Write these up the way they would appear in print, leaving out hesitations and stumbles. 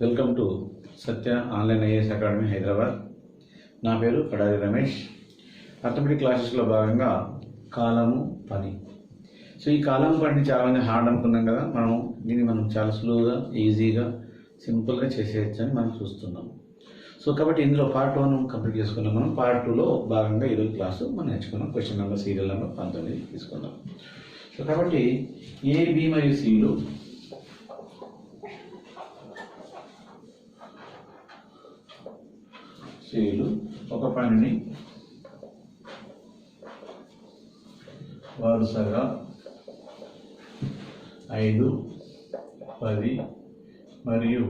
Welcome to Satya online IAS academy Hyderabad. నా పేరు Kadari Ramesh. Arithmetic క్లాసెస్లో భాగంగా కాలము పని. సో ఈ కాలం పని చాలామంది హార్డ్ అనుకున్నాం కదా, మనం చాలా స్లోగా ఈజీగా సింపుల్గా చేసేయచ్చని మనం చూస్తున్నాం. సో కాబట్టి ఇందులో పార్ట్ 1 కంప్లీట్ చేసుకున్నాం. మనం పార్ట్ 2లో భాగంగా ఈరోజు క్లాసు మనం నేర్చుకున్నాం. క్వశ్చన్ నెంబర్ సీరియల్ నెంబర్ 19 తీసుకున్నాం. సో కాబట్టి ఏ, బి మరియు సిలు ఒక పనిని వరుసగా 5, 10 మరియు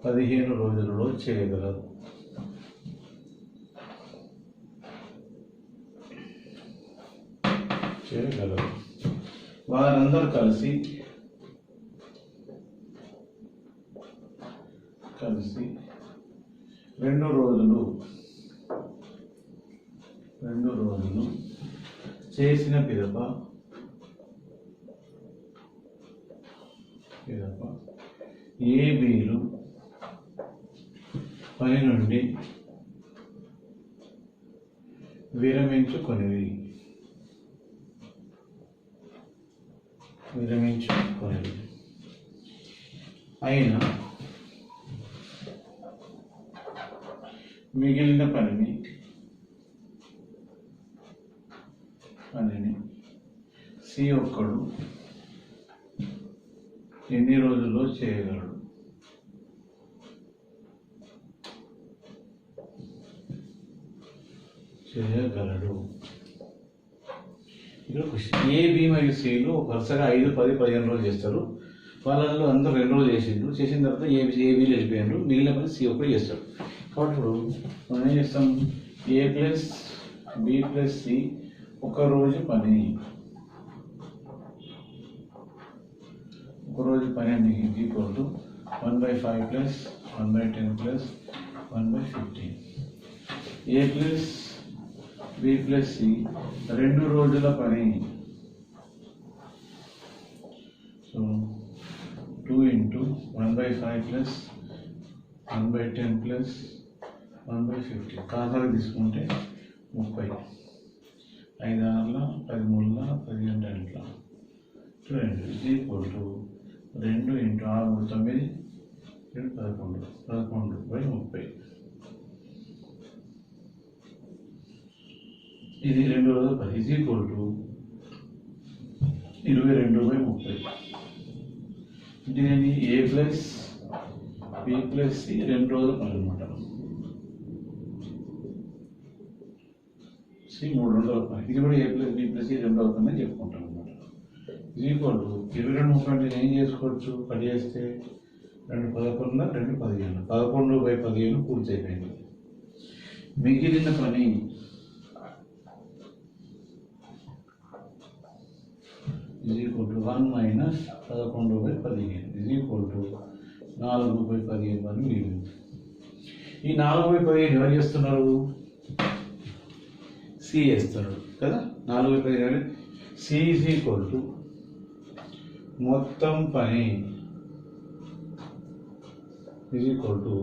15 రోజులలో చేయగలరు. వారందరూ కలిసి 2 రోజులు చేసిన పిదప ఏ, బిలు పని నుండి విరమించుకొనివి. అయినా మిగిలిన పనిని సి ఒక్కడు ఎన్ని రోజుల్లో చేయగలడు? ఏ, బి మరియు సిలు వరుసగా 5, 10, 15 రోజులు చేస్తారు. వాళ్ళలో అందరూ 2 రోజులు చేసిన తర్వాత ఏబీలు వెళ్ళిపోయారు. మిగిలిన పని సి ఒక్కడు చేస్తాడు. కాబట్టి ఇప్పుడు మనం ఏం చేస్తాం? A plus B plus C ఒక రోజు పని అనేది equal to 1/5 plus 1/10 plus 1/15. A plus B plus C 2 రోజుల పని. సో 2 into 1/5 ప్లస్ 1/10 ప్లస్ 1/15 కాసాలు తీసుకుంటే 30. 5 6 13 12 2 ఈక్వల్ టు 2 into 6 3 9 11/30. ఇది 2 రోజుల పని ఈజ్ ఈక్వల్ టు 22/30. దీనిని ఏ ప్లస్ బి ప్లస్ సి 2 రోజుల పని అనమాట. సి 3 రోజుల పని. ఇది కూడా ఏ ప్లస్ బి ప్లస్ సి 2 రోజుల పని అని చెప్పుకుంటాం అనమాట. ఇది ఈక్వల్ టు 22/30 ఏం చేసుకోవచ్చు? 10 చేస్తే 2 11 2 15 11/15 పూర్తి అయిపోయింది. మిగిలిన పని is equal to 1 minus 11/15 is equal to 4/15 అని మిగిలింది. ఈ 4/15 ఎవరు చేస్తున్నారు? సి చేస్తున్నారు కదా. 4/15 సి is equal to మొత్తం పని is equal to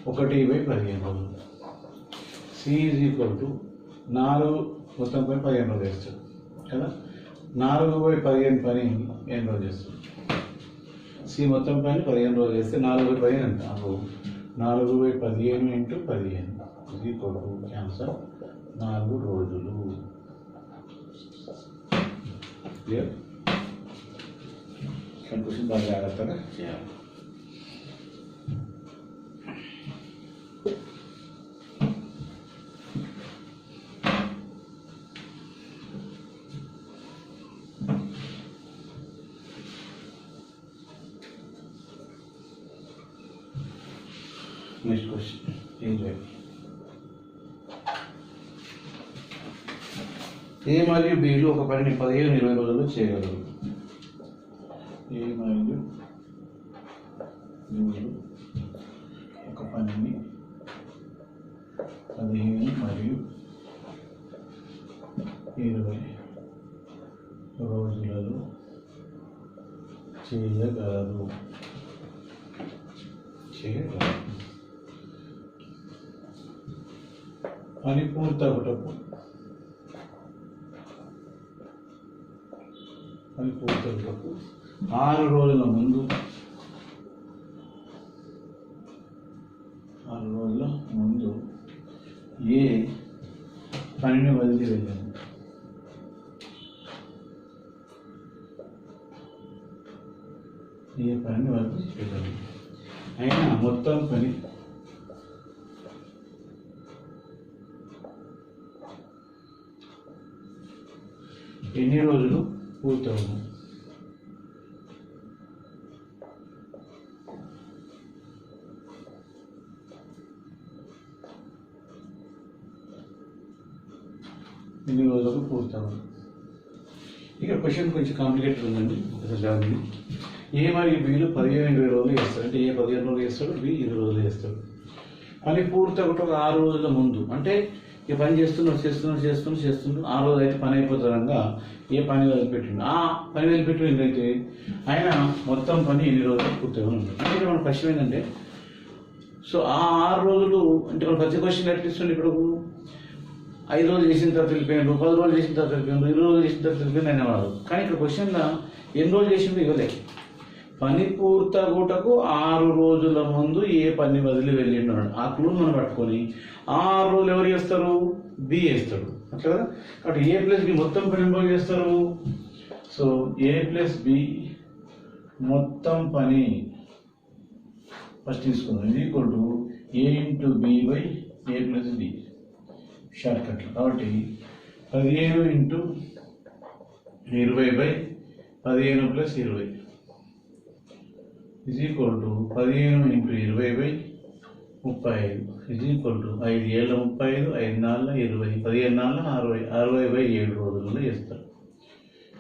1/15 రోజులు. సి is equal to 4 మొత్తం పని 15 రోజులు చేస్తారు కదా. 4/15 పని ఎన్ని రోజులు చేస్తుంది? సి మొత్తం పని 15 రోజులు చేస్తే 4/15 అంట. అప్పుడు 4/15 into 15 ఇది ఈక్వల్ టు క్యాన్సర్ 4 రోజులు. క్లియర్? క్వశ్చన్ బాగా జాగ్రత్తగా చేయాలి. నెక్స్ట్ క్వశ్చన్ ఏ మరియు బిలు ఒక పనిని 15-20 రోజుల్లో చేయగలరు. ఏ మరియు బిలు ఒక పనిని 15 మరియు 20 రోజులలో చేయగలరు. చేయగలరు. పని పూర్తవుటకు 6 రోజుల ముందు ఏ పనిని వదిలి వెళ్ళాను. ఏ పనిని వదిలి వెళ్ళాను అయినా మొత్తం పని ఎన్ని రోజులు పూర్తవును. ఎన్ని రోజులకు పూర్తవును. ఇక క్వశ్చన్ కొంచెం కాంప్లికేటెడ్ ఉందండి. ఒకసారి ఏ మరియు బిలు 15-20 రోజులు చేస్తారు. అంటే ఏ 15 రోజులు చేస్తాడు, బి 20 రోజులు చేస్తాడు. పని పూర్తవుట 6 రోజుల ముందు అంటే ఈ పని చేస్తున్నాడు 6 రోజులు అయితే పని అయిపోతుందనగా ఏ పని వదిలిపెట్టిండు. ఆ పని వదిలిపెట్టి ఏంటంటే ఆయన మొత్తం పని ఎన్ని రోజులు పూర్తిగా ఉంటుంది. అంటే మన క్వశ్చన్ ఏంటంటే సో ఆ 6 రోజులు అంటే మన ప్రతి క్వశ్చన్ ఎట్లా ఇస్తుంది. ఇప్పుడు 5 రోజులు చేసిన తర్వాత వెళ్ళిపోయాడు, 10 రోజులు చేసిన తర్వాత వెళ్ళిపోయాడు, 20 రోజులు చేసిన తర్వాత వెళ్ళిపోయింది అనేవాడు. కానీ ఇక్కడ క్వశ్చన్లో ఎన్ని రోజులు చేసిండు ఇవ్వలే. పని పూర్తగుటకు 6 రోజుల ముందు ఏ పని వదిలి వెళ్ళిండు అన్నాడు. ఆ క్లూ మనం పట్టుకొని 6 రోజులు ఎవరు చేస్తారు, బి చేస్తాడు. అట్లా కదా. కాబట్టి ఏ ప్లస్ బి మొత్తం పని ఎన్ని రోజులు చేస్తారు. సో ఏ ప్లస్ బి మొత్తం పని ఫస్ట్ తీసుకుందాం. ఇది equal to A into B by A plus B షార్ట్ కట్లు. కాబట్టి 15 into 20 by 15 plus 20 is equal to 15 into 20 by 35 is equal to 5 ఏళ్ళ 35, 5 నాళ్ళ 20, 15 నాళ్ళ 60, 60 by 7 రోజుల్లో చేస్తారు.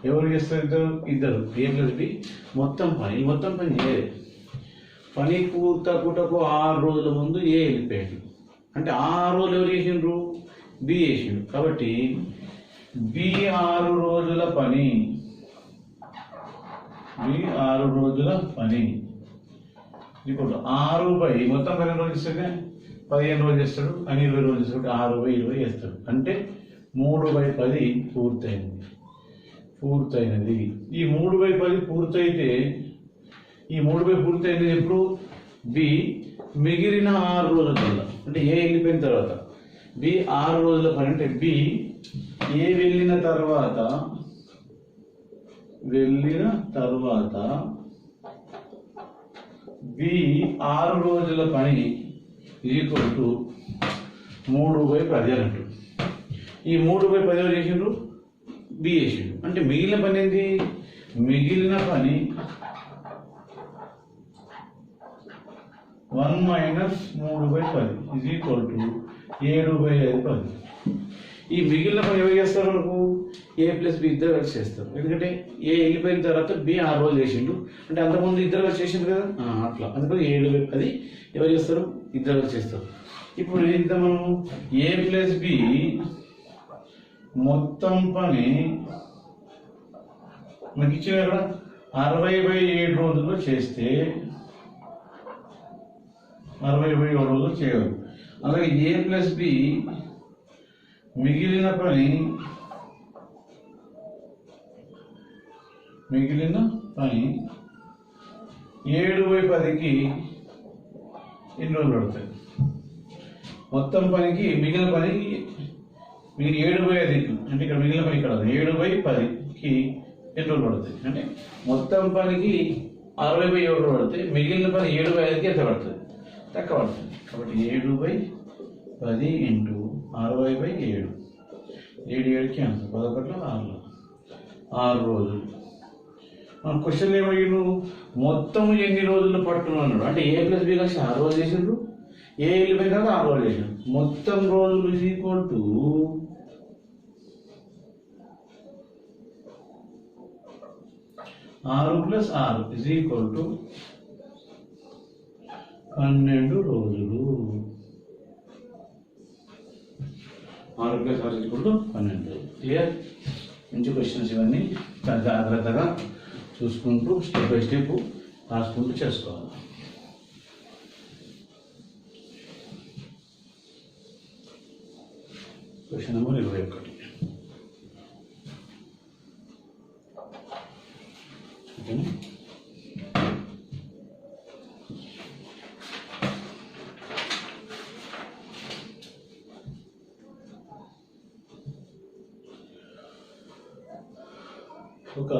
ఎవరు చేస్తారు? ఇద్దరు ఏ ప్లస్ బి మొత్తం పని చేయలేదు. పని పూర్తకుటకు 6 రోజుల ముందు ఏ వెళ్ళిపోయాడు. అంటే 6 రోజులు ఎవరు చేసిండ్రు, బి చేసిండు. కాబట్టి బి 6 రోజుల పని, బి 6 రోజుల పని ఇప్పుడు 6 బై మొత్తం 15 రోజులు ఇస్తాడు, 15 రోజులు చేస్తాడు, అని 20 రోజులు చేస్తాడు. 6 బై 20 చేస్తాడు. అంటే 3/10 పూర్తయినది. ఈ 3/10 పూర్తయితే ఈ 3/10 పూర్తయినది ఎప్పుడు, బి మిగిలిన 6 రోజుల కల్లా. అంటే ఏ వెళ్ళిపోయిన తర్వాత బి 6 రోజుల పని. అంటే బి ఏ వెళ్ళిన తర్వాత బి 6 రోజుల పని ఈక్వల్ టు 3/10 అన్నట్టు. ఈ 3/10 ఎవరు చేసిండ్రు, బి చేసిండు. అంటే మిగిలిన పని ఏంటి, మిగిలిన పని 1 మైనస్ 3/10 ఈజ్ ఈక్వల్ టు 7/5. ఈ మిగిలిన పని ఎవరు చేస్తారు, మనకు ఏ ప్లస్ బి ఇద్దరు కలిసి చేస్తారు. ఎందుకంటే ఏ వెళ్ళిపోయిన తర్వాత బి 6 రోజులు చేసిండు. అంటే అంతకుముందు ఇద్దరు కలిసి చేసిండు కదా, అట్లా. అందుకని 7/10 ఎవరు చేస్తారు, ఇద్దరు కలిసి చేస్తారు. ఇప్పుడు ఇంత మనం ఏ ప్లస్ బి మొత్తం పని మనకి ఇచ్చిన 60/7 రోజుల్లో చేస్తే 60/7 రోజులు చేయగలరు. అలాగే ఏ ప్లస్ బి మిగిలిన పని 7/10కి ఎన్ని రోజులు పడతాయి. మొత్తం పనికి మిగిలిన పనికి 7/5 అంటే ఇక్కడ మిగిలిన పని ఇక్కడ 7/10కి ఎన్ని రోజులు పడుతుంది. అంటే మొత్తం పనికి 60/7 రోజులు పడుతుంది. మిగిలిన పని 7/5కి ఎంత పడుతుంది, తక్కువ పడుతుంది. కాబట్టి 7/10 ఇంటూ 60/7 7/7కి ఆన్సర్ 11 6 రోజులు. మన క్వశ్చన్ ఏమయ్యాడు, మొత్తం ఎన్ని రోజులు పట్టును అన్నాడు. అంటే ఏ ప్లస్ బి కలిసి 6 రోజులు చేసిండ్రు, ఏ వెళ్ళిపోయిన తర్వాత 6 రోజులు చేసిండ్రు. మొత్తం రోజులు is equal to 6 + 6 is equal to 12 రోజులు. 6 + 6 ఈజ్ ఈక్వల్ టు 12. క్లియర్. మంచి క్వశ్చన్స్ ఇవన్నీ జాగ్రత్తగా చూసుకుంటూ స్టెప్ బై స్టెప్ రాసుకుంటూ చేసుకోవాలి. Question number 21. ఓకేనా? ఒక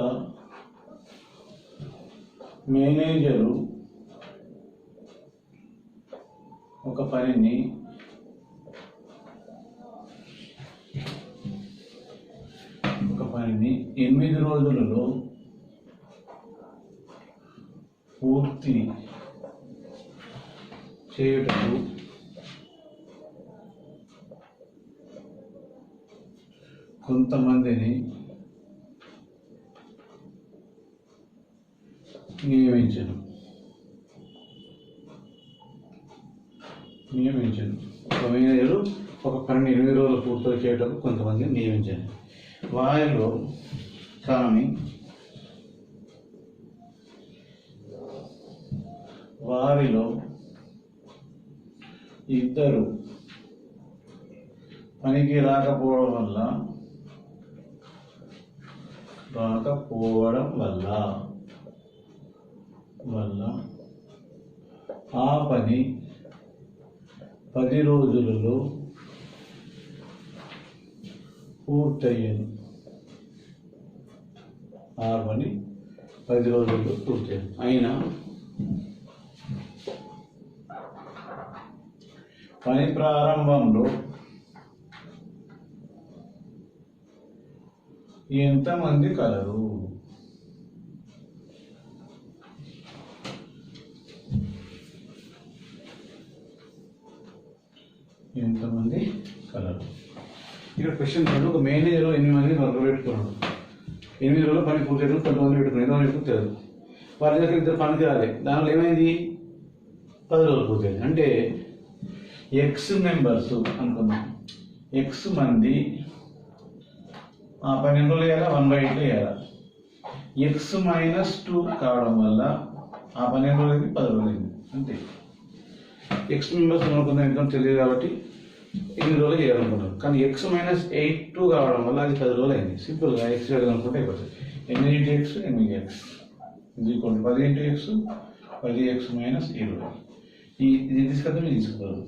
మేనేజరు ఒక పనిని ఒక పనిని 8 రోజులలో పూర్తి చేయుటకు కొంతమందిని నియమించను. ఒక మేనేజరు ఒక పనిని 8 రోజులు పూర్తి చేయటకు కొంతమందిని నియమించాను. వారిలో ఇద్దరు పనికి రాకపోవడం వల్ల ఆ పని 10 రోజులలో పూర్తయ్యాను. అయినా పని ప్రారంభంలో ఎంతమంది కలరు? ఇక్కడ క్వశ్చన్ ఒక మేనేజర్ 8 మందిని వర్క్ పెట్టుకున్నాడు. 8 రోజులు పని పూర్తి చేయడం కొంతమంది పెట్టుకున్నాడు. తెలియదు వాళ్ళ దగ్గర ఇద్దరు పనికి రాలే. దానివల్ల ఏమైంది? 10 రోజులు పూర్తయింది. అంటే ఎక్స్ మెంబర్స్ అనుకుందాం. ఎక్స్ మంది ఆ 12 రోజులు వేయాలా, 1/8 వేయాలా. ఎక్స్ -2 కావడం వల్ల ఆ 12 రోజులకి 10 రోజులు అయింది. అంతే. ఎక్స్ మెంబర్స్ అనుకుందాం, ఎందుకంటే తెలియదు కాబట్టి 8 రోజులు చేయాలనుకున్నారు. కానీ ఎక్స్ -8 కావడం వల్ల అది 10 రోజులు అయింది. సింపుల్గా ఎక్స్ చేయాలనుకుంటే అయిపోతుంది. 8x 8x ఇది 10x 10x -20. ఇది తీసుకొద్దాం, ఇది తీసుకోవాలి.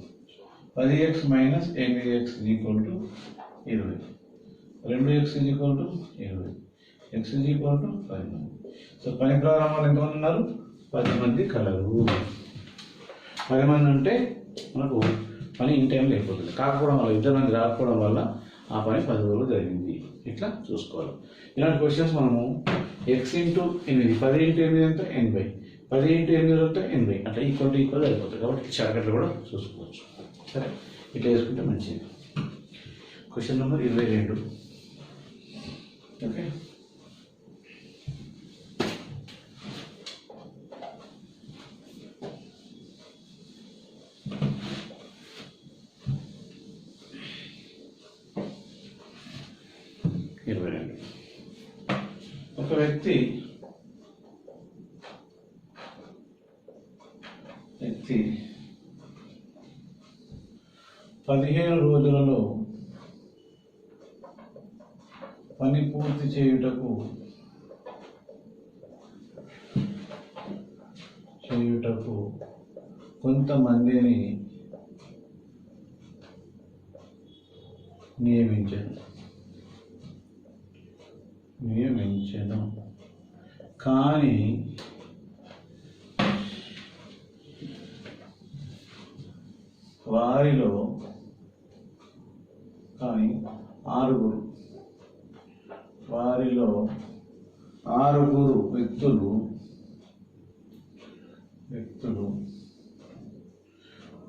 10x - 8x 20. 2x 20. x 10. So పని ప్రారంభంలో ఎంతమంది ఉన్నారు? 10 మంది కలరు. 10 మంది ఉంటే మనకు పని ఇన్ టైంలో అయిపోతుంది. కాకపోవడం వల్ల, 2 మంది రాకపోవడం వల్ల ఆ పని 10 రోజులు జరిగింది. ఇట్లా చూసుకోవాలి. ఇలాంటి క్వశ్చన్స్ మనము x × 8 10 × 8 అంటే 80, 10 × 8 అంటే 80 అట్లా ఈక్వల్ అయిపోతుంది. కాబట్టి షార్ట్కట్లు కూడా చూసుకోవచ్చు. సరే, ఇట్లా చేసుకుంటే మంచిది. Question number 22. ఓకే, ఒక వ్యక్తి 15 రోజులలో పని పూర్తి చేయుటకు కొంతమందిని నియమించాను. కానీ వారిలో ఆరుగురు వ్యక్తులు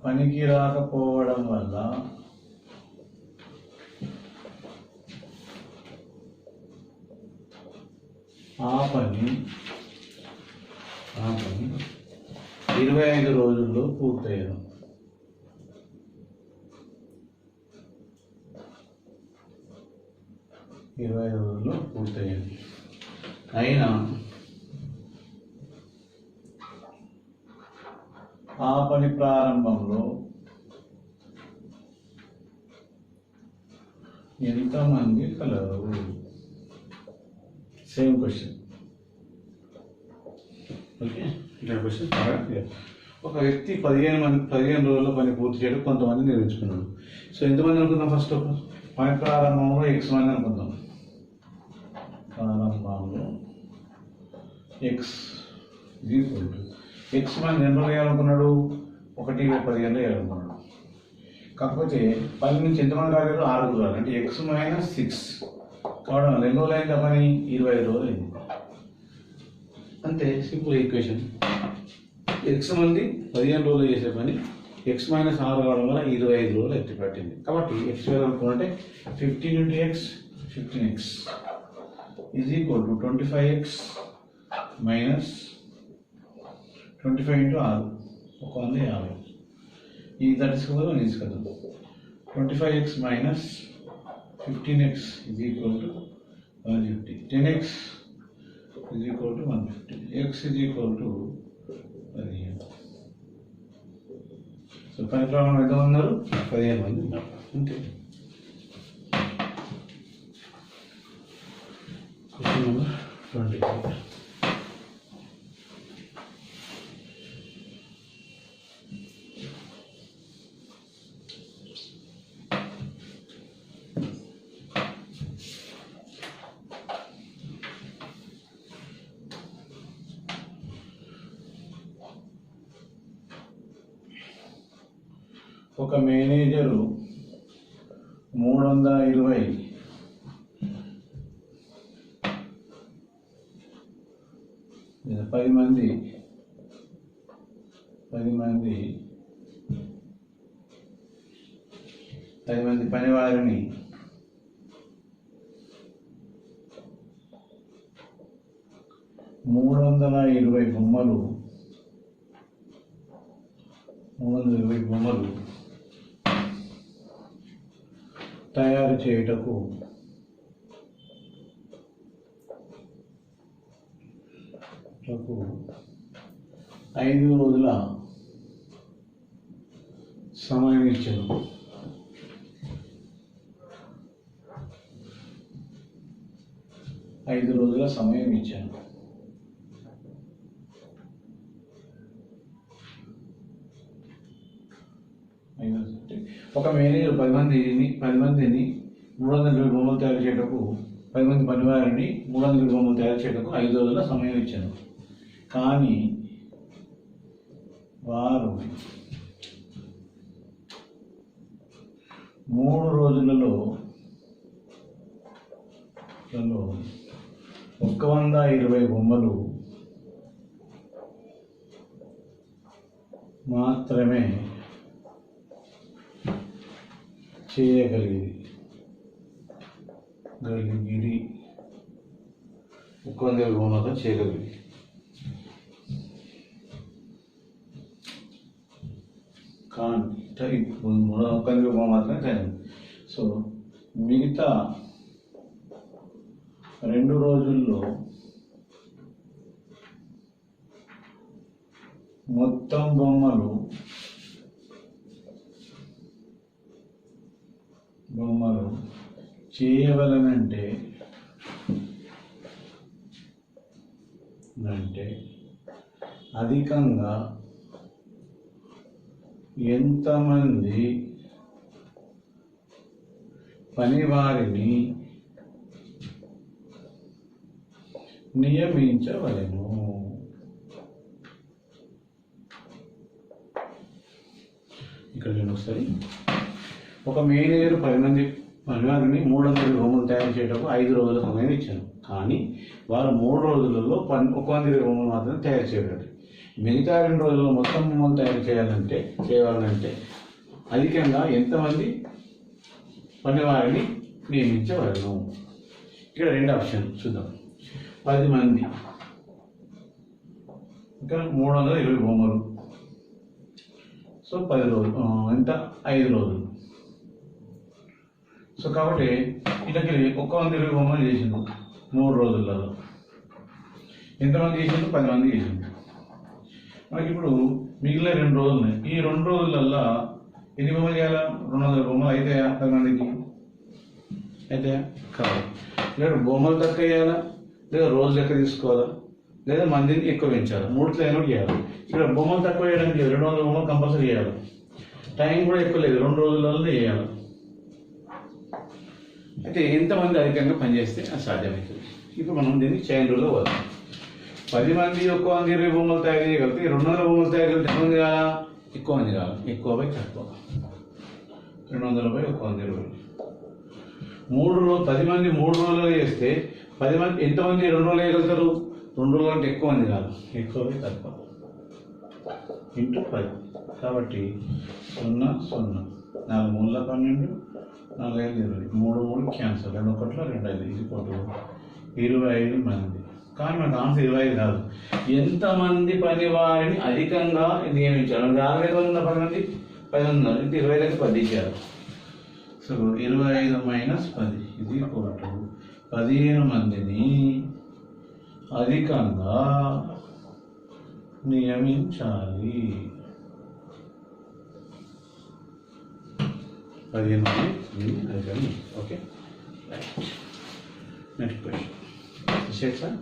పనికి రాకపోవడం వల్ల ఆ పని 25 రోజుల్లో పూర్తయ్యాను. అయినా ఆ పని ప్రారంభంలో ఎంతమంది కలరు? Same question. ఓకే, ఇట్లా క్వశ్చన్ బాగా క్లియర్. ఒక వ్యక్తి 15 రోజుల్లో పని పూర్తి చేయడం కొంతమంది నిర్మించుకున్నాడు. సో ఎంతమంది అనుకుందాం? ఫస్ట్ పని ప్రారంభంలో X మంది అనుకుందాం. ప్రారంభంలో X మంది ఎన్ని రోజులు వేయాలనుకున్నాడు? 1/15 వేయాలనుకున్నాడు. కాకపోతే 10 నుంచి ఎంతమంది రాగారు? 6 రాలి. అంటే X - 6 కావడం ఎన్ని రోజులు అయింది? పని 25 రోజులు అయింది. అంతే, సింపుల్ ఈక్వేషన్. X మంది 15 రోజులు చేసే పని X - 6 కావడం వల్ల 25 రోజులు ఎత్తి పట్టింది. కాబట్టి X వేయాలనుకుంటే 15 × X 15X is equal to 25X minus 25 × 6 150. ఈ దర్శకులు తీసుకుందాం. 25X minus 15X is equal to 150. 10X is equal to 150. X is equal to 15. So పని ప్రారంభం ఎంత ఉన్నారు? 15 మంది ఉన్నారు. అంతే. Question number 23. ఒక మేనేజరు 320 10 మంది పనివారిని $320 బొమ్మలు తయారు చేయుటకు 5 రోజుల సమయం ఇచ్చాను. ఒక మేనేజర్ 10 మందిని 320 బొమ్మలు తయారు చేయటకు 10 మంది పనివారిని 320 బొమ్మలు తయారు చేయటకు 5 రోజుల సమయం ఇచ్చాను. కానీ వారు 3 రోజులలో 120 బొమ్మలు మాత్రమే చేయగలిగిరి. 120 బొమ్మలతో చేయగలిగింది. కానీ 120 బొమ్మ మాత్రమే తయారు. సో మిగతా 2 రోజుల్లో మొత్తం బొమ్మలు చేయవలనంటే అధికంగా ఎంతమంది పనివారిని నియమించవలెను? ఇక్కడ నేను ఒకసారి ఒక మేనేజర్ 10 మంది పనివారిని 320 బొమ్మలు తయారు చేయడానికి 5 రోజుల సమయం ఇచ్చాను. కానీ వారు 3 రోజులలో 120 బొమ్మలు మాత్రమే తయారు చేయగలరు. మిగతా 2 రోజుల్లో మొత్తం బొమ్మలు తయారు చేయాలంటే అధికంగా ఎంతమంది పనివారిని నియమించవలను? ఇక్కడ 2 ఆప్షన్ చూద్దాం. 10 మంది, ఇంకా 320 బొమ్మలు. సో 10 రోజులు ఎంత? 5 రోజులు. సో కాబట్టి ఇట్లకి 120 బొమ్మలు చేసిండు 3 రోజులలో. ఎంతమంది చేసిండు? 10 మంది చేసిండు. మనకి ఇప్పుడు మిగిలిన 2 రోజులు ఉన్నాయి. ఈ 2 రోజులల్లో ఎన్ని బొమ్మలు చేయాలా? 200 బొమ్మలు అవుతాయా 10 మందికి? అయితే కాదు. లేదా బొమ్మలు తక్కువ వేయాలా, లేదా రోజు లెక్క తీసుకోవాలా, లేదా మందిని ఎక్కువ పెంచాలి. మూడులో ఏమో చేయాలి. ఇక్కడ బొమ్మలు తక్కువ వేయడానికి 200 బొమ్మలు కంపల్సరీ చేయాలి. టైం కూడా ఎక్కువ లేదు, 2 రోజులలో చేయాలి. అయితే ఎంతమంది అధికంగా పనిచేస్తే అది సాధ్యమవుతుంది. ఇప్పుడు మనం దీన్ని చైన్ రూల్లో పోదాం. 10 మంది ఒక్క 120 బొమ్మలు తయారు చేయగలిగితే 200 బొమ్మలు తయారు చేయగలిగితే ఎంతమంది కావాలా? ఎక్కువ మంది కావాలి. ఎక్కువ బై తక్కువ, 200 బై 120. 10 మంది 3 రోజుల్లో చేస్తే 10 మంది ఎంతమంది 2 రోజులు వేయగలుగుతారు? 2 రోజులు అంటే ఎక్కువ మంది కాదు, ఎక్కువ బై తక్కువ ఇంటూ 10. కాబట్టి 0 0 4 3 12 4 5 20 3 3 క్యాన్సల్, 2 1 2 5 ఇది కొట్టు 25 మంది. కానీ మనకు ఆన్సర్ 25 కాదు. ఎంతమంది పని వారిని అధికంగా నియమించారు? 50 ఉన్న 10 మంది 10 ఉన్నారు, ఇది 20 10 ఇచ్చారు. సో 25 మైనస్ 10 ఇది కొట్టు 15 మందిని అధికంగా నియమించాలి. 15 మంది అధికంగా. Okay, next question. Sir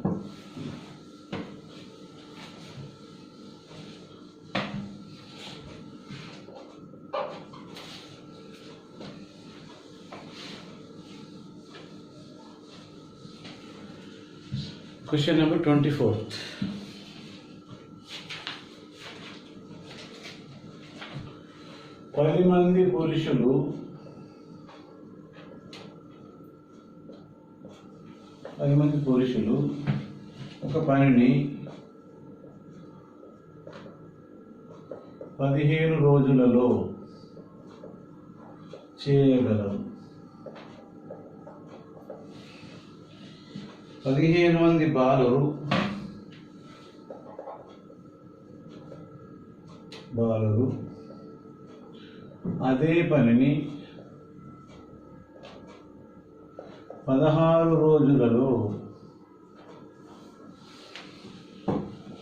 question number 24. పది మంది పురుషులు ఒక పనిని 15 రోజులలో చేయగలరు. 15 మంది బాలురు అదే పనిని 16 రోజులలో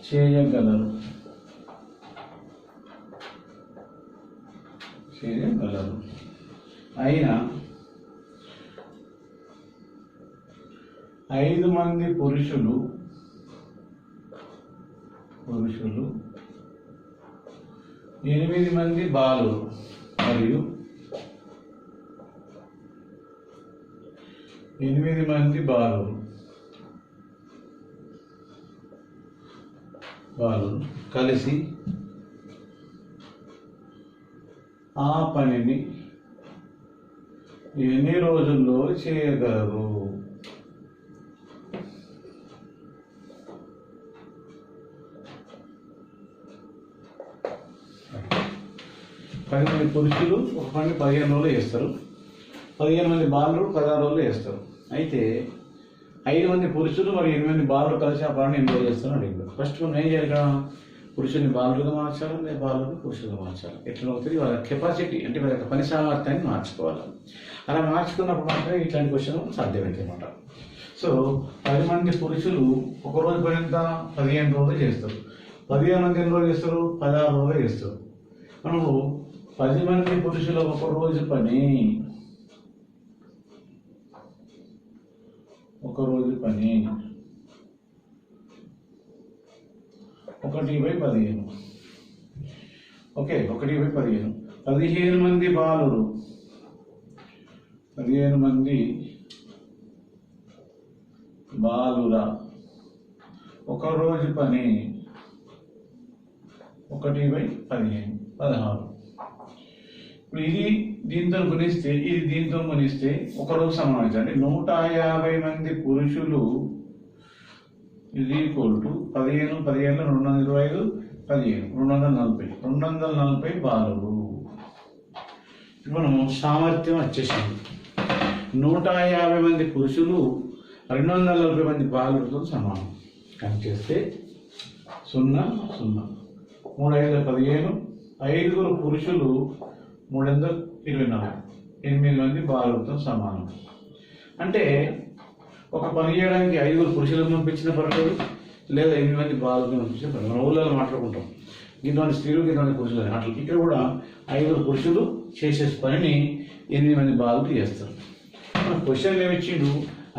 చేయగలరు. అయినా 5 మంది పురుషులు 8 మంది బాలురు మరియు 8 మంది బాలురు కలిసి ఆ పనిని ఎన్ని రోజుల్లో చేయగలరు? పది మంది పురుషులు ఒక పని 15 రోజులు చేస్తారు. 15 మంది బాలురు 16 రోజులు చేస్తారు. అయితే 5 మంది పురుషులు మరి 8 మంది బాలురు కలిసి ఆ పనిని ఎన్ని రోజులు చేస్తారని అడిగారు. ఫస్ట్ మనం ఏం చేయాలి? ఇక్కడ పురుషుల్ని బాలురుగా మార్చాలి, లేదా బాలురుని పురుషులుగా మార్చాలి. ఎట్లా అవుతుంది? వాళ్ళ కెపాసిటీ అంటే వాళ్ళ యొక్క పని సామర్థ్యాన్ని మార్చుకోవాలి. అలా మార్చుకున్నప్పుడు మాత్రమే ఇట్లాంటి క్వశ్చన్ సాధ్యమవుతుంది అన్నమాట. సో 10 మంది పురుషులు ఒక రోజు పని ఎంత? 15 రోజులు చేస్తారు. 15 మంది ఎన్ని రోజులు చేస్తారు? 16 రోజులు చేస్తారు. మనము 10 మంది పురుషులు ఒక రోజు పని 1/15. ఓకే, 1/15. 15 మంది బాలురు 15 మంది బాలుర ఒక రోజు పని 1/15 16. ఇప్పుడు ఇది దీంతో గుణిస్తే ఇది దీంతో గుణిస్తే ఒకరోజు సమానం. అంటే 150 మంది పురుషులు ఇది ఈక్వల్ టు 15 15 225 15 240 240 బాలురు. మనము సామర్థ్యం వచ్చేసింది. 150 మంది పురుషులు 240 మంది బాలులతో సమానం. కనెక్ట్ చేస్తే 0 0 3 5 15 5 పురుషులు 324 8 మంది బాలులతో సమానం. అంటే ఒక పని చేయడానికి 5 పురుషులను పంపించిన పర్లేదు, లేదా 8 మంది బాలులను పంపించిన పర్లేదు. మన ఊళ్ళలో మాట్లాడుకుంటాం ఇంతమంది స్త్రీలు ఇంతమంది పురుషులు అని. అట్లా ఇక్కడ కూడా 5 పురుషులు చేసే పనిని 8 మంది బాలులు చేస్తారు. మన క్వశ్చన్ ఏమిచ్చిండు,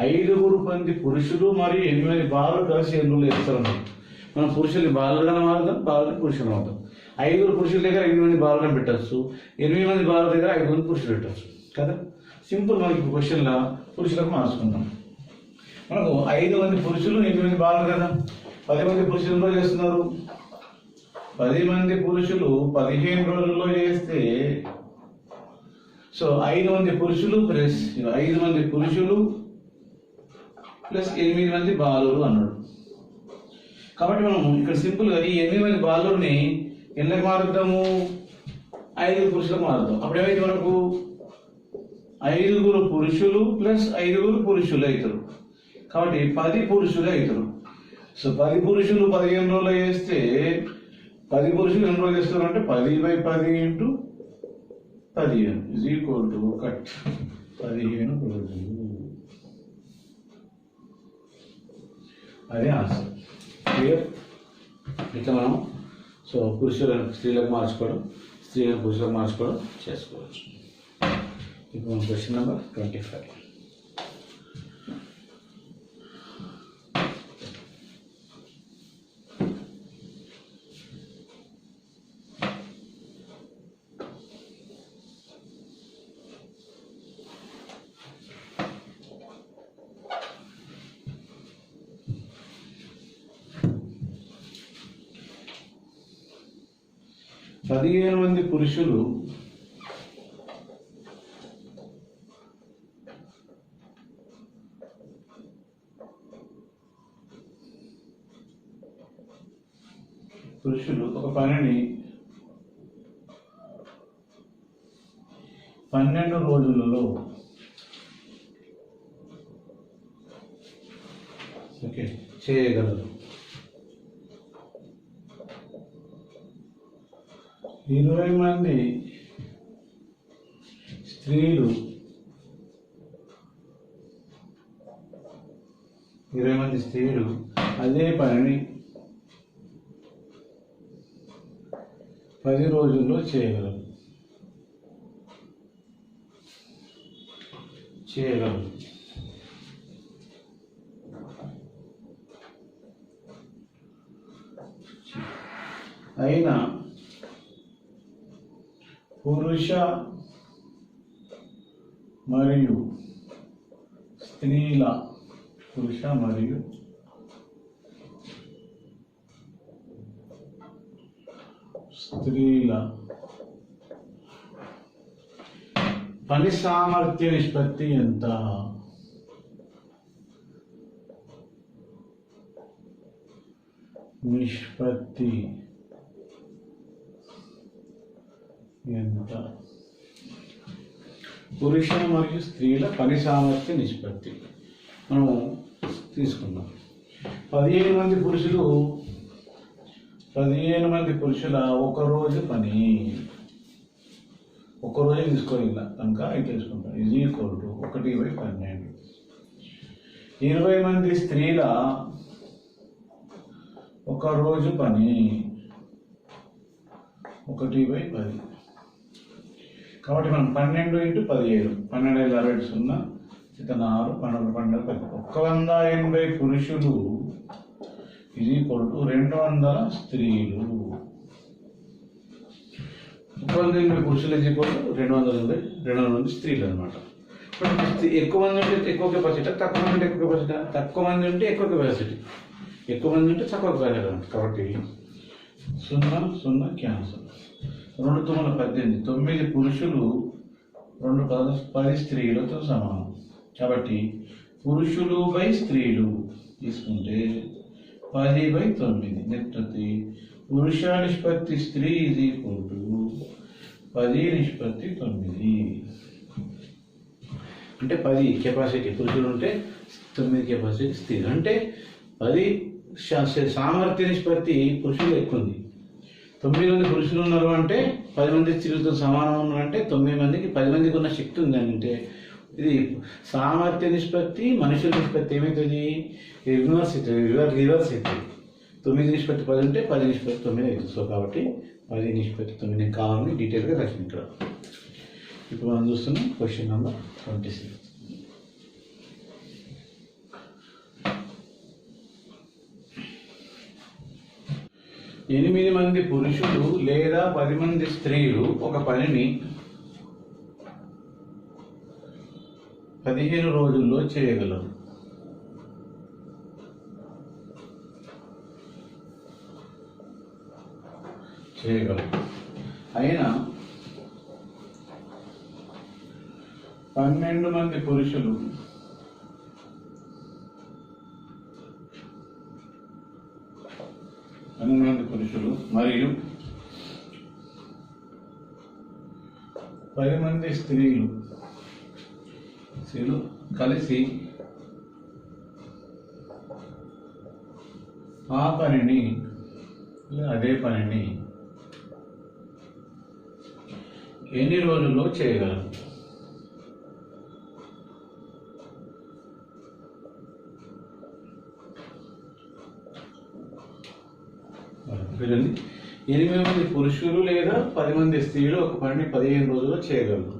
5 మంది పురుషులు మరియు 8 బాలులు కలిసి ఎన్ని రోజులు వేస్తారు. మనం పురుషుల్ని బాలులుగా మారుతాం, బాలుని పురుషులు మారుతాం. 5 పురుషుల దగ్గర 8 బాలులను పెట్టచ్చు, 8 బాలుల దగ్గర 5 పురుషులు పెట్టచ్చు కదా. సింపుల్. మనకి క్వశ్చన్లో పురుషులకు మార్చుకుందాం. మనకు 5 పురుషులు 8 బాలులు కదా. 10 పురుషులు ఎన్నో చేస్తున్నారు. 10 పురుషులు 15 రోజుల్లో చేస్తే, సో 5 పురుషులు ప్లస్ 5 పురుషులు ప్లస్ 8 బాలురు అన్నాడు. కాబట్టి మనం ఇక్కడ సింపుల్గా ఈ 8 బాలుర్ని ఎన్నకి మారుద్దాము, 5 పురుషులకు మారుద్దాం. అప్పుడు ఏమైతే మనకు 5 పురుషులు ప్లస్ 5 పురుషులు అవుతారు. కాబట్టి 10 పురుషులు అవుతారు. సో 10 పురుషులు 15 రోజులు చేస్తే 10 పురుషులు ఎన్ని రోజులు చేస్తారు అంటే 10/10 × 15 ఈజ్ ఈక్వల్ టు కట్ 15 రోజులు. అదే ఆన్సర్. క్లియర్. ఇట్లా మనం సో పురుషులను స్త్రీలకు మార్చుకోవడం, స్త్రీలను పురుషులకు మార్చుకోవడం చేసుకోవచ్చు. ఇప్పుడు మన క్వశ్చన్ నెంబర్ 25. మంది పురుషులు ఒక పనిని 12 రోజులలో చేయగలరు. 20 మంది స్త్రీలు 20 మంది స్త్రీలు అదే పనిని 10 రోజుల్లో చేయగలరు. అయినా పురుష మరియు స్త్రీల పని సామర్థ్య నిష్పత్తి ఎంత? పురుష మరియు స్త్రీల పని సామర్థ్య నిష్పత్తి మనం తీసుకుందాం. 15 మంది పురుషుల ఒక రోజు పని, ఒక రోజు తీసుకోవాలి కనుక ఇది తీసుకుంటాం. Is equal to 1/12. 20 మంది స్త్రీల ఒక రోజు పని 1/10. కాబట్టి మనం 12 × 17 12 60 0 6 12 12 10 180 పురుషులు ఈజ్ ఈక్వల్ టు 200 స్త్రీలు. 180 పురుషులు ఈజ్ ఈక్వల్ టు 200 మంది స్త్రీలు అనమాట. ఎక్కువ మంది ఉంటే ఎక్కువ కెపాసిటీ, తక్కువ మంది ఉంటే ఎక్కువ కెపాసిటీ, తక్కువ మంది ఉంటే ఎక్కువ కెపాసిటీ, ఎక్కువ మంది ఉంటే తక్కువ కెపాసిటీ. కాబట్టి 0 0 క్యాన్సల్. 2 × 18 9 పురుషులు 2 × 10 స్త్రీలతో సమానం. కాబట్టి పురుషులు బై స్త్రీలు తీసుకుంటే 10/9 నిష్పత్తి పురుష నిష్పత్తి స్త్రీ ఈజ్ ఈక్వల్ టు 10/9. అంటే 10 కెపాసిటీ పురుషులు ఉంటే 9 కెపాసిటీ స్త్రీలు. అంటే 10 సామర్థ్య నిష్పత్తి పురుషులు ఎక్కువ ఉంది. 9 మంది పురుషులు ఉన్నారు అంటే 10 మంది స్త్రీలతో సమానం ఉన్నారంటే 9 మందికి 10 మందికి ఉన్న శక్తి ఉంది. అంటే ఇది సామర్థ్య నిష్పత్తి మనుషుల నిష్పత్తి ఏమవుతుంది, రివర్స్ అవుతుంది. 9 × 10 ఉంటే 10 × 9 అవుతుంది. సో కాబట్టి 10 × 9 కావాలని డీటెయిల్గా రాసింది ఇక్కడ. ఇప్పుడు మనం చూస్తున్నాం క్వశ్చన్ నెంబర్ 26. 8 మంది పురుషులు లేదా 10 మంది స్త్రీలు ఒక పనిని 15 రోజుల్లో చేయగలరు. అయినా 12 మంది పురుషులు మరియు 10 మంది స్త్రీలు కలిసి అదే పనిని ఎన్ని రోజుల్లో చేయగలరు? చూడండి, 8 మంది పురుషులు లేదా 10 మంది స్త్రీలు ఒక పనిని 15 రోజుల్లో చేయగలరు.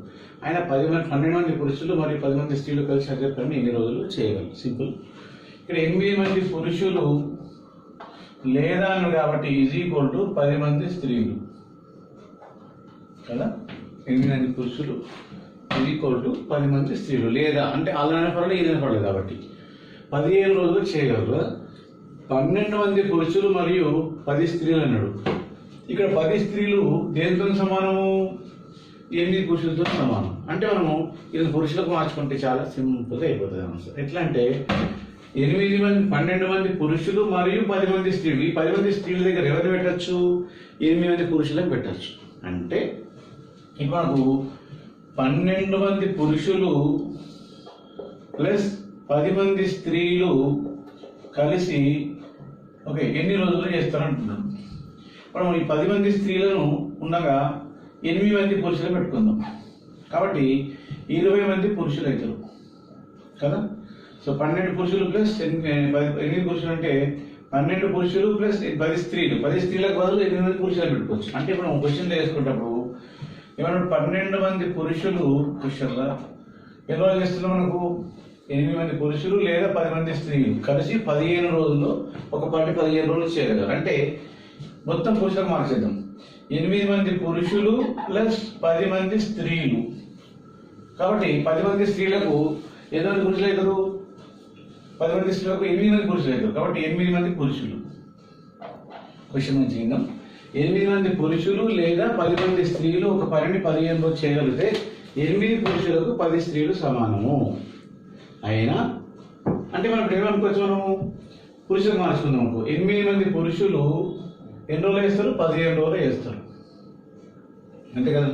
ఆయన 12 మంది పురుషులు మరియు 10 మంది స్త్రీలు కలిసి అదే పనిని ఎన్ని రోజుల్లో చేయగలరు? సింపుల్. ఇక్కడ 8 మంది పురుషులు లేదా కాబట్టి ఈజ్ ఈక్వల్ టు 10 మంది స్త్రీలు కదా. 8 మంది పురుషులు ఈజ్ ఈక్వల్ టు 10 మంది స్త్రీలు, లేదా అంటే అలానే పర్లేదు ఇదైనా పర్లేదు కాబట్టి 15 రోజులు చేయగలరు. 12 మంది పురుషులు మరియు 10 స్త్రీలు అన్నాడు. ఇక్కడ 10 స్త్రీలు దేనితో సమానము? 8 పురుషులతో సమానం. అంటే మనము ఇది పురుషులకు మార్చుకుంటే చాలా సింపుల్గా అయిపోతుంది ఆన్సర్. ఎట్లా అంటే 12 మంది పురుషులు మరియు 10 మంది స్త్రీలు. ఈ 10 మంది స్త్రీల దగ్గర ఎవరు పెట్టచ్చు? 8 మంది పురుషులకు పెట్టచ్చు. అంటే ఇప్పుడు మనకు 12 మంది పురుషులు ప్లస్ 10 మంది స్త్రీలు కలిసి ఎన్ని రోజులు చేస్తారంటున్నాను. మనం ఈ 10 మంది స్త్రీలను ఉండగా 8 మంది పురుషులు పెట్టుకుందాం. కాబట్టి 20 మంది పురుషులు అవుతారు కదా. సో 12 పురుషులు ప్లస్ 8 పురుషులు అంటే 12 పురుషులు ప్లస్ 10 స్త్రీలు. 10 స్త్రీలకు బదులు 8 మంది పురుషులు పెట్టుకోవచ్చు. అంటే ఇప్పుడు మనం క్వశ్చన్లో వేసుకున్నప్పుడు ఏమన్నా 12 మంది పురుషులు క్వశ్చన్లో ఎలా చేస్తున్నాం? మనకు 8 మంది పురుషులు లేదా 10 మంది స్త్రీలు కలిసి 15 రోజుల్లో ఒక పని 15 రోజులు చేయగలరు. అంటే మొత్తం పురుషులకు మార్చేద్దాం. 8 మంది పురుషులు ప్లస్ 10 మంది స్త్రీలు. కాబట్టి 10 మంది స్త్రీలకు 8 మంది పురుషులు అవుతారు. 10 మంది స్త్రీలకు 8 మంది పురుషులు అవుతారు. కాబట్టి 8 మంది పురుషులు. క్వశ్చన్ మంచిగా 8 మంది పురుషులు లేదా 10 మంది స్త్రీలు ఒక పనిని 15 రోజులు చేయగలిగితే 8 పురుషులకు 10 స్త్రీలు సమానము. అయినా అంటే మనం ఏమనుకోవచ్చు? మనము పురుషులకు మార్చుకుందాం అనుకో. 8 మంది పురుషులు ఎన్ని రోజులు వేస్తారు? 15 రోజులు వేస్తారు. అంతే కదా.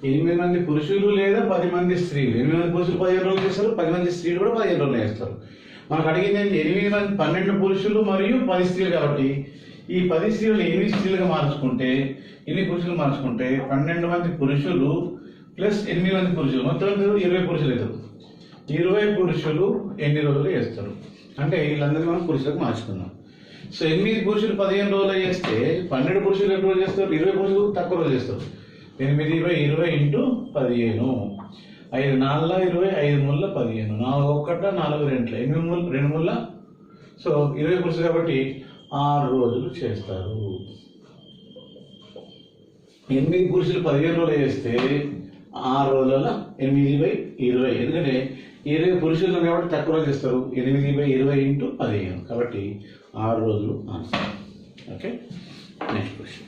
8 మంది పురుషులు లేదా 10 మంది స్త్రీలు. 8 మంది పురుషులు 15 రోజులు చేస్తారు, 10 మంది స్త్రీలు కూడా 15 రోజులు వేస్తారు. మనకు అడిగింది ఏంటి? 8 మంది 12 పురుషులు మరియు 10 స్త్రీలు. కాబట్టి ఈ 10 స్త్రీలు 8 స్త్రీలుగా మార్చుకుంటే, 8 పురుషులు మార్చుకుంటే 12 మంది పురుషులు ప్లస్ 8 మంది పురుషులు మొత్తం 20 పురుషులు అవుతారు. 20 పురుషులు ఎన్ని రోజులు చేస్తారు? అంటే వీళ్ళందరినీ మనం పురుషులకు మార్చుకుందాం. సో 8 పురుషులు 15 రోజులు చేస్తే 12 పురుషులు ఎన్ని రోజులు చేస్తారు? 20 పురుషులు తక్కువ రోజులు చేస్తారు. 8 × 20 15. 5 × 4 20, 5 × 15, 4 × 1 4 × 2 8 2 సో 20 పురుషులు కాబట్టి 6 రోజులు చేస్తారు. 8 పురుషులు 15 రోజులు చేస్తే 6 రోజుల 8/20. ఎందుకంటే 20 పురుషులు కాబట్టి తక్కువ రోజులు చేస్తారు. 8/20 × 15 కాబట్టి 6 రోజులు ఆన్సర్. Okay, next question.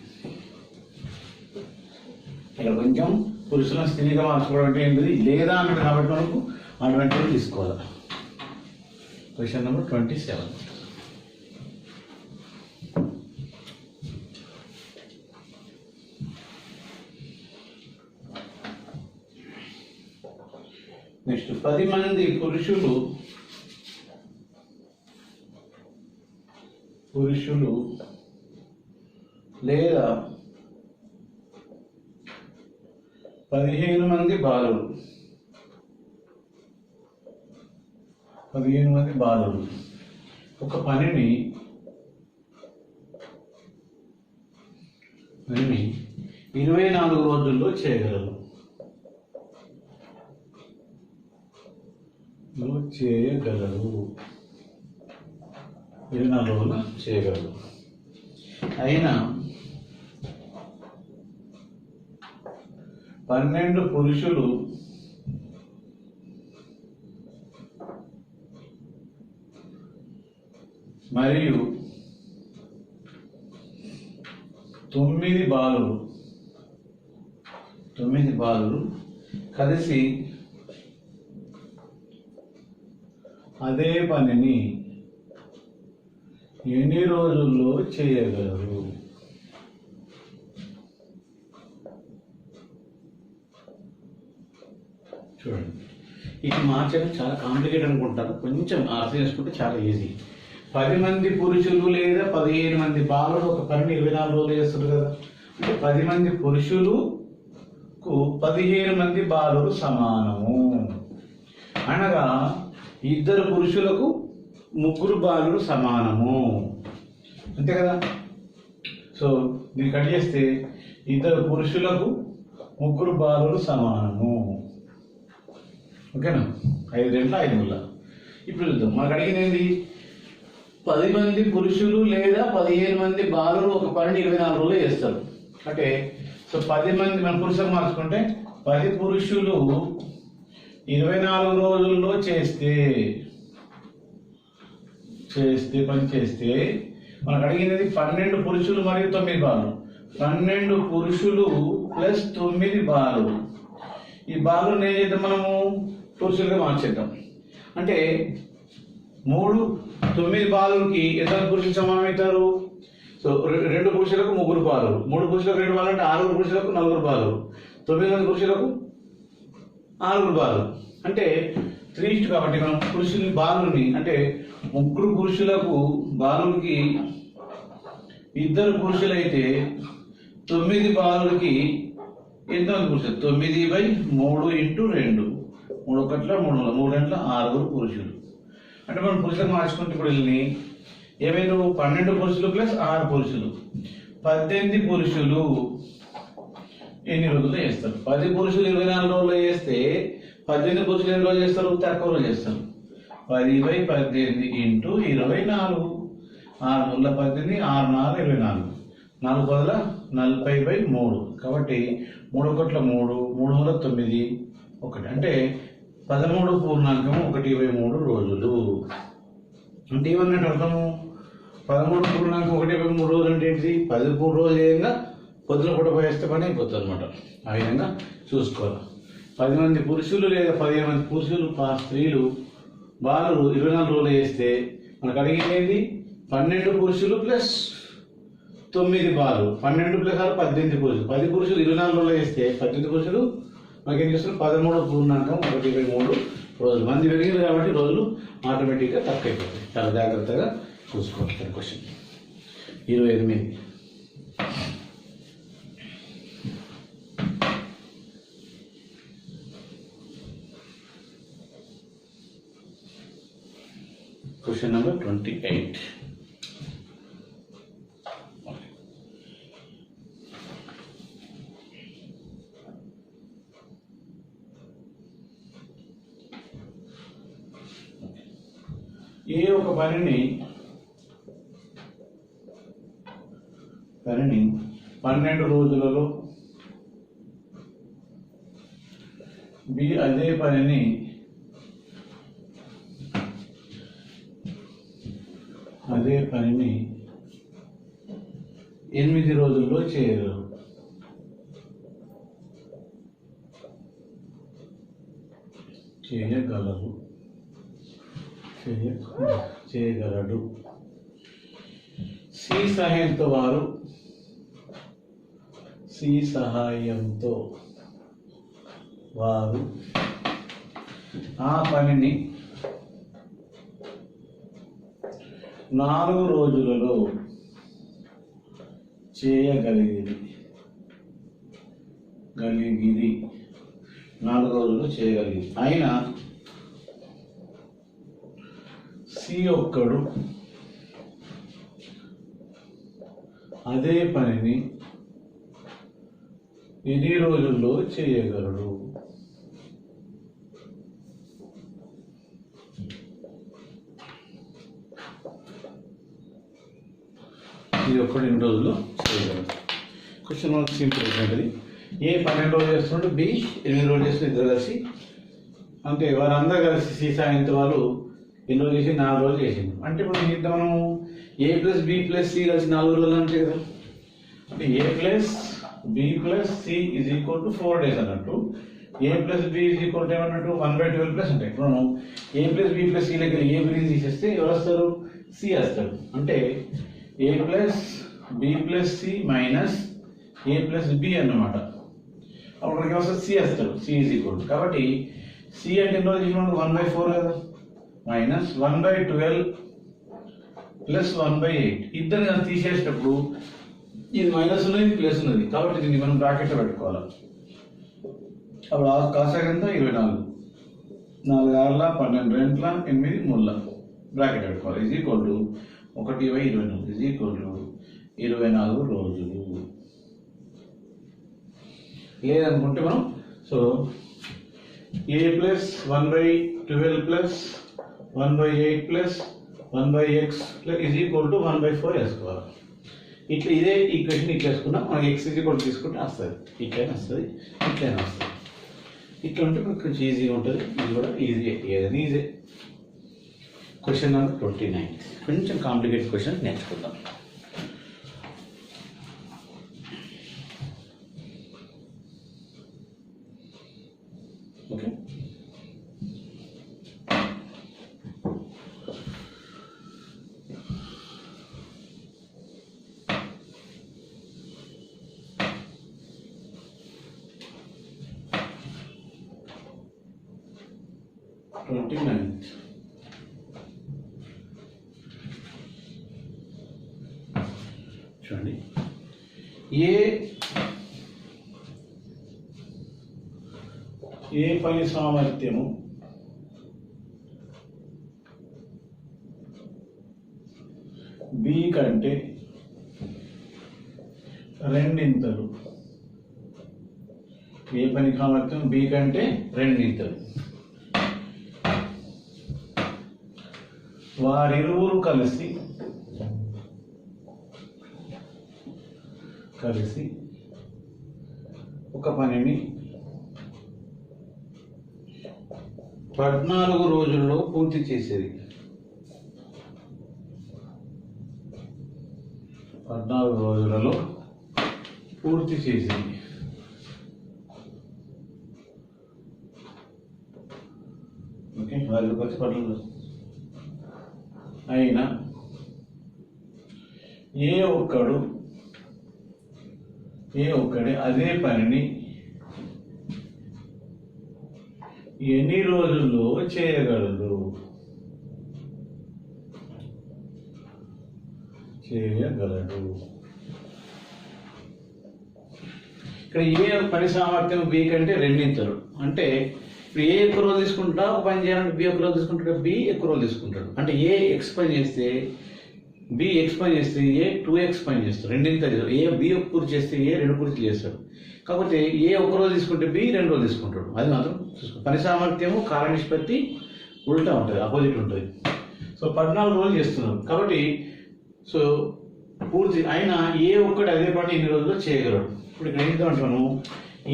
ఇలా కొంచెం పురుషులను స్త్రీగా మార్చుకోవడం అంటే ఏంటిది? లేదా అన్నది కాబట్టి మనకు అడ్వాంటేజ్ తీసుకోవాలి. Question number 27. నెక్స్ట్ 10 మంది పురుషులు లేదా 15 మంది బాలురు. 15 మంది బాలురు ఒక పనిని 24 రోజుల్లో చేయగలరు. 24 రోజులు చేయగలరు. అయిన 12 పురుషులు మరియు 9 బాలురు కలిసి అదే పనిని ఎన్ని రోజుల్లో చేయగలరు? చూడండి, ఇది మార్చడం చాలా కాంప్లికేట్ అనుకుంటారు, కొంచెం అర్థం చేసుకుంటే చాలా ఈజీ. 10 మంది పురుషులు లేదా 15 మంది బాలురు ఒక పనిని 24 రోజులు చేస్తారు కదా. అంటే 10 మంది పురుషులకు 15 మంది బాలురు సమానము. అనగా 2 పురుషులకు 3 బాలురు సమానము, అంతే కదా. సో దీన్ని కట్ చేస్తే 2 పురుషులకు 3 బాలురు సమానము. ఓకేనా? 5 2 5 3. ఇప్పుడు చూద్దాం, మనకు అడిగినది 10 మంది పురుషులు లేదా 15 మంది బాలురు ఒక పనిని 24 రోజులు చేస్తారు. అంటే సో 10 మంది మన పురుషులు మార్చుకుంటే 10 పురుషులు 24 రోజుల్లో పని చేస్తే మనకు అడిగినది 12 పురుషులు మరియు 9 బాలురు. 12 పురుషులు ప్లస్ 9 బాలురు. ఈ బాలురుని ఏం చేద్దాం, మనము పురుషులుగా మార్చేద్దాం. అంటే 9 బాలులకి ఎంత పురుషులు సమానం అవుతారు? సో 2 పురుషులకు 3 బాలురు, 3 పురుషులకు 2 బాలురు అంటే 6 పురుషులకు 4 బాలురు, 9 మంది పురుషులకు 6 బాలురు అంటే 3 కాబట్టి మనం పురుషుని బాలుని అంటే 3 పురుషులకు బాలునికి 2 పురుషులైతే 9 బాలులకి ఎంతమంది పురుషులు? 9/3 ఇంటూ 2, 3 1 3 3 2 6 పురుషులు. అంటే మనం పురుషులకు మార్చుకుంటే ఇప్పుడు వీళ్ళని ఏమైనా 12 పురుషులు ప్లస్ 6 పురుషులు 18 పురుషులు ఎన్ని రోజుల్లో చేస్తారు? 10 పురుషులు 24 రోజుల్లో చేస్తే 18 పురుషులు ఎన్ని రోజులు చేస్తారు? తక్కువ రోజులు చేస్తారు. 10/18 ఇంటూ 24, 6 3 18, 6 4 24, 4 10 40/3. కాబట్టి 3 1 3, 3 3 9, 1 అంటే 13.1/3 రోజులు. అంటే ఏమన్నట్టు అర్థము? 13.1/3 రోజులు అంటే ఏంటి? 13 రోజులు ఏదైనా పొద్దున పూట పోయేస్తే పని అయిపోతుంది అనమాట. ఆ విధంగా చూసుకోవాలి. 10 మంది పురుషులు లేదా 15 మంది పురుషులు స్త్రీలు బాలురు 24 రోజులు చేస్తే మనకు అడిగింది 12 పురుషులు ప్లస్ 9 బాలురు. 12 ప్లస్ 6 18 పురుషులు. 10 పురుషులు 24 రోజులు చేస్తే 18 పురుషులు మనకి ఏం చేస్తున్నారు? 13.1/3 రోజులు. మంది పెరిగింది కాబట్టి రోజులు ఆటోమేటిక్గా తక్కువ అయిపోతాయి. చాలా జాగ్రత్తగా చూసుకోవాలి. క్వశ్చన్ 28. Question number 28. ఏ ఒక పనిని 12 రోజులలో, బి అదే పనిని 8 రోజుల్లో చేయగలరు. చేయగలడు. సి సహాయంతో వారు ఆ పనిని 4 రోజులలో చేయగలిగిరి. 4 రోజుల్లో చేయగలిగింది. అయినా సి ఒక్కడు అదే పనిని ఎన్ని రోజుల్లో చేయగలడు? ఇది ఒక్కటి ఎన్ని రోజుల్లో చేయగలరు. క్వశ్చన్ మనకు సింపుల్ ఉంటుంది. ఏ 12 రోజులు చేస్తున్నాడు, బి 8 రోజులు చేస్తున్నారు, ఇద్దరు కలిసి. అంటే వారందరూ కలిసి సీసాయంత వాళ్ళు ఎన్ని రోజులు చేసి 4 రోజులు చేసింది. అంటే ఇప్పుడు మిగతా మనం A plus B plus C కలిసి 4 రోజులు అంటే కదా. అంటే A plus B plus C is equal to 4 days అన్నట్టు. A plus B is equal to ఏమన్నట్టు 1/12 ప్లస్ ఉంటాయి. ఇప్పుడు మనం A plus B plus C దగ్గర ఏ బిని తీసేస్తే ఎవరు వస్తారు, సి వస్తారు. అంటే A plus B plus C minus A plus B అన్నమాట. అప్పుడు మనకి వస్తుంది సి వస్తారు, సి ఈజ్ ఈక్వల్. కాబట్టి సి అంటే ఎన్ని రోజులు చేసినాడు, 1/4 కదా, మైనస్ 1/12 ప్లస్ 1/8. ఇద్దరు కానీ తీసేసేటప్పుడు ఇది మైనస్ ఉన్నది, ప్లస్ ఉన్నది, కాబట్టి దీన్ని మనం బ్రాకెట్లో పెట్టుకోవాలి. అప్పుడు కాసాగ ఎంత 24, 4 6 12 2 8 3 బ్రాకెట్ పెట్టుకోవాలి. Is equal to 1/24 is equal to 24 రోజులు. లేదనుకుంటే మనం so A plus 1/12 plus 1/8 plus 1/x is equal to 1/4 వేసుకోవాలి. ఇట్లా ఇదే ఈక్వేషన్ ఇట్లా వేసుకున్నా మనం ఎక్స్ ఈజ్ ఈక్వల్ తీసుకుంటే వస్తుంది. ఇట్లైనా వస్తుంది, ఇట్లైనా వస్తుంది. ఇట్లా ఉంటే మనకు కొంచెం ఈజీగా ఉంటుంది. ఇది కూడా ఈజీ, ఏదైనా ఈజీ. క్వశ్చన్ నెంబర్ 29 కొంచెం కాంప్లికేటెడ్ క్వశ్చన్ నేర్చుకుందాం. ఓకే, చూడండి. ఏ పని సామర్థ్యము బి కంటే రెండింతలు. ఏ పని సామర్థ్యం బి కంటే రెండింతలు. వారిరువురు కలిసి ఒక పనిని 14 రోజుల్లో పూర్తి చేసేది. 14 రోజులలో పూర్తి చేసేది. ఓకే, వారితో కలిసి 14 రోజులు అయినా ఏ ఒక్కడే అదే పనిని ఎన్ని రోజుల్లో చేయగలడు. ఇక్కడ ఏ పని సామర్థ్యం బి కంటే రెండింతలు. అంటే ఇప్పుడు ఏ ఎక్కువ రోజులు తీసుకుంటా ఒక పని చేయాలంటే బి ఎక్కువ రోజులు తీసుకుంటాడు, బి ఎక్కువ రోజులు తీసుకుంటాడు. అంటే ఏ ఎక్స్ పని చేస్తే బి ఎక్స్ పని చేస్తే ఏ 2x పని చేస్తాడు, రెండింతలు. ఏ బి పూర్తి చేస్తే ఏ 2 పూర్తి చేస్తాడు. కాకపోతే ఏ ఒక రోజు తీసుకుంటే బి 2 రోజులు తీసుకుంటాడు. అది మాత్రం చూసుకో. పని సామర్థ్యము కాల నిష్పత్తి ఉల్టా ఉంటుంది, ఆపోజిట్ ఉంటుంది. సో 14 రోజులు చేస్తున్నారు కాబట్టి సో పూర్తి అయినా ఏ ఒక్కటి అదే పని ఎన్ని రోజుల్లో చేయగలడు. ఇప్పుడు ఇక్కడ ఏం అంటాను,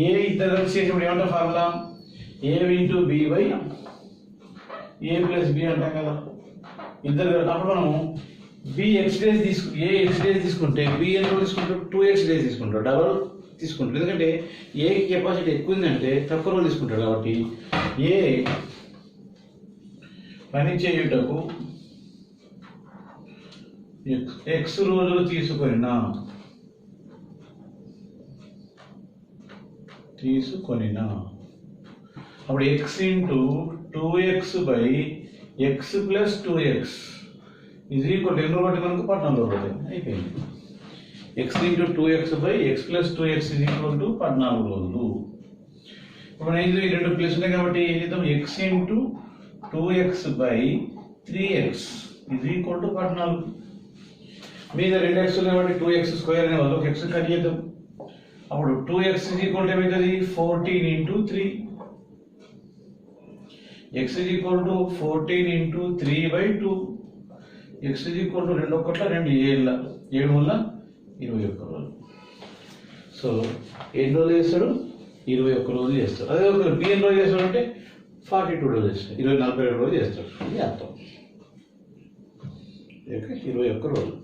ఏ ఇద్దరు కలిసి చేసినప్పుడు ఏమంటాం formula, A into B by A plus B అంటాం కదా. ఇద్దరు అప్పుడు మనం B X days A X days తీసుకుంటే బి ఎన్ని రోజులు తీసుకుంటాడు, 2x డేస్ తీసుకుంటాడు, డబల్ తీసుకుంటాడు. ఎందుకంటే ఏ కెపాసిటీ ఎక్కువ ఉందంటే తక్కువ రోజులు తీసుకుంటాడు. కాబట్టి ఏ పని చేయుటకు ఎక్స్ రోజులు తీసుకొనినా అప్పుడు X into 2x by X plus 2x ఇది ఈక్వల్ ఎన్ని రోజులు బట్టి మనకు 14 రోజులు అయిపోయింది. X into 2x by X plus 2x ఇది ఈక్వల్ టు 14 రోజులు. ఇప్పుడు మనం ఈ రెండు ప్లస్ ఉన్నాయి కాబట్టి ఏం చేద్దాం, X into 2x by 3x ఇది ఈక్వల్ టు 14. మీద 2x కాబట్టి 2x స్క్వేర్ అనే వాళ్ళు ఒక ఎక్స్ కట్ చేద్దాం. అప్పుడు 2x ఇది ఈక్వల్ టు ఏమవుతుంది, 14 into 3. x is equal to 14 into 3 by 2. x is equal to 2 1 2 7. 7 వల్ల 21 రోజులు. సో ఎన్ని రోజులు చేస్తాడు? 21 రోజులు చేస్తాడు. అదే ఒక బి ఎన్ని రోజులు చేస్తాడు అంటే 42 రోజులు చేస్తాడు. 42 రోజులు చేస్తాడు. ఇది అర్థం. 21 రోజులు.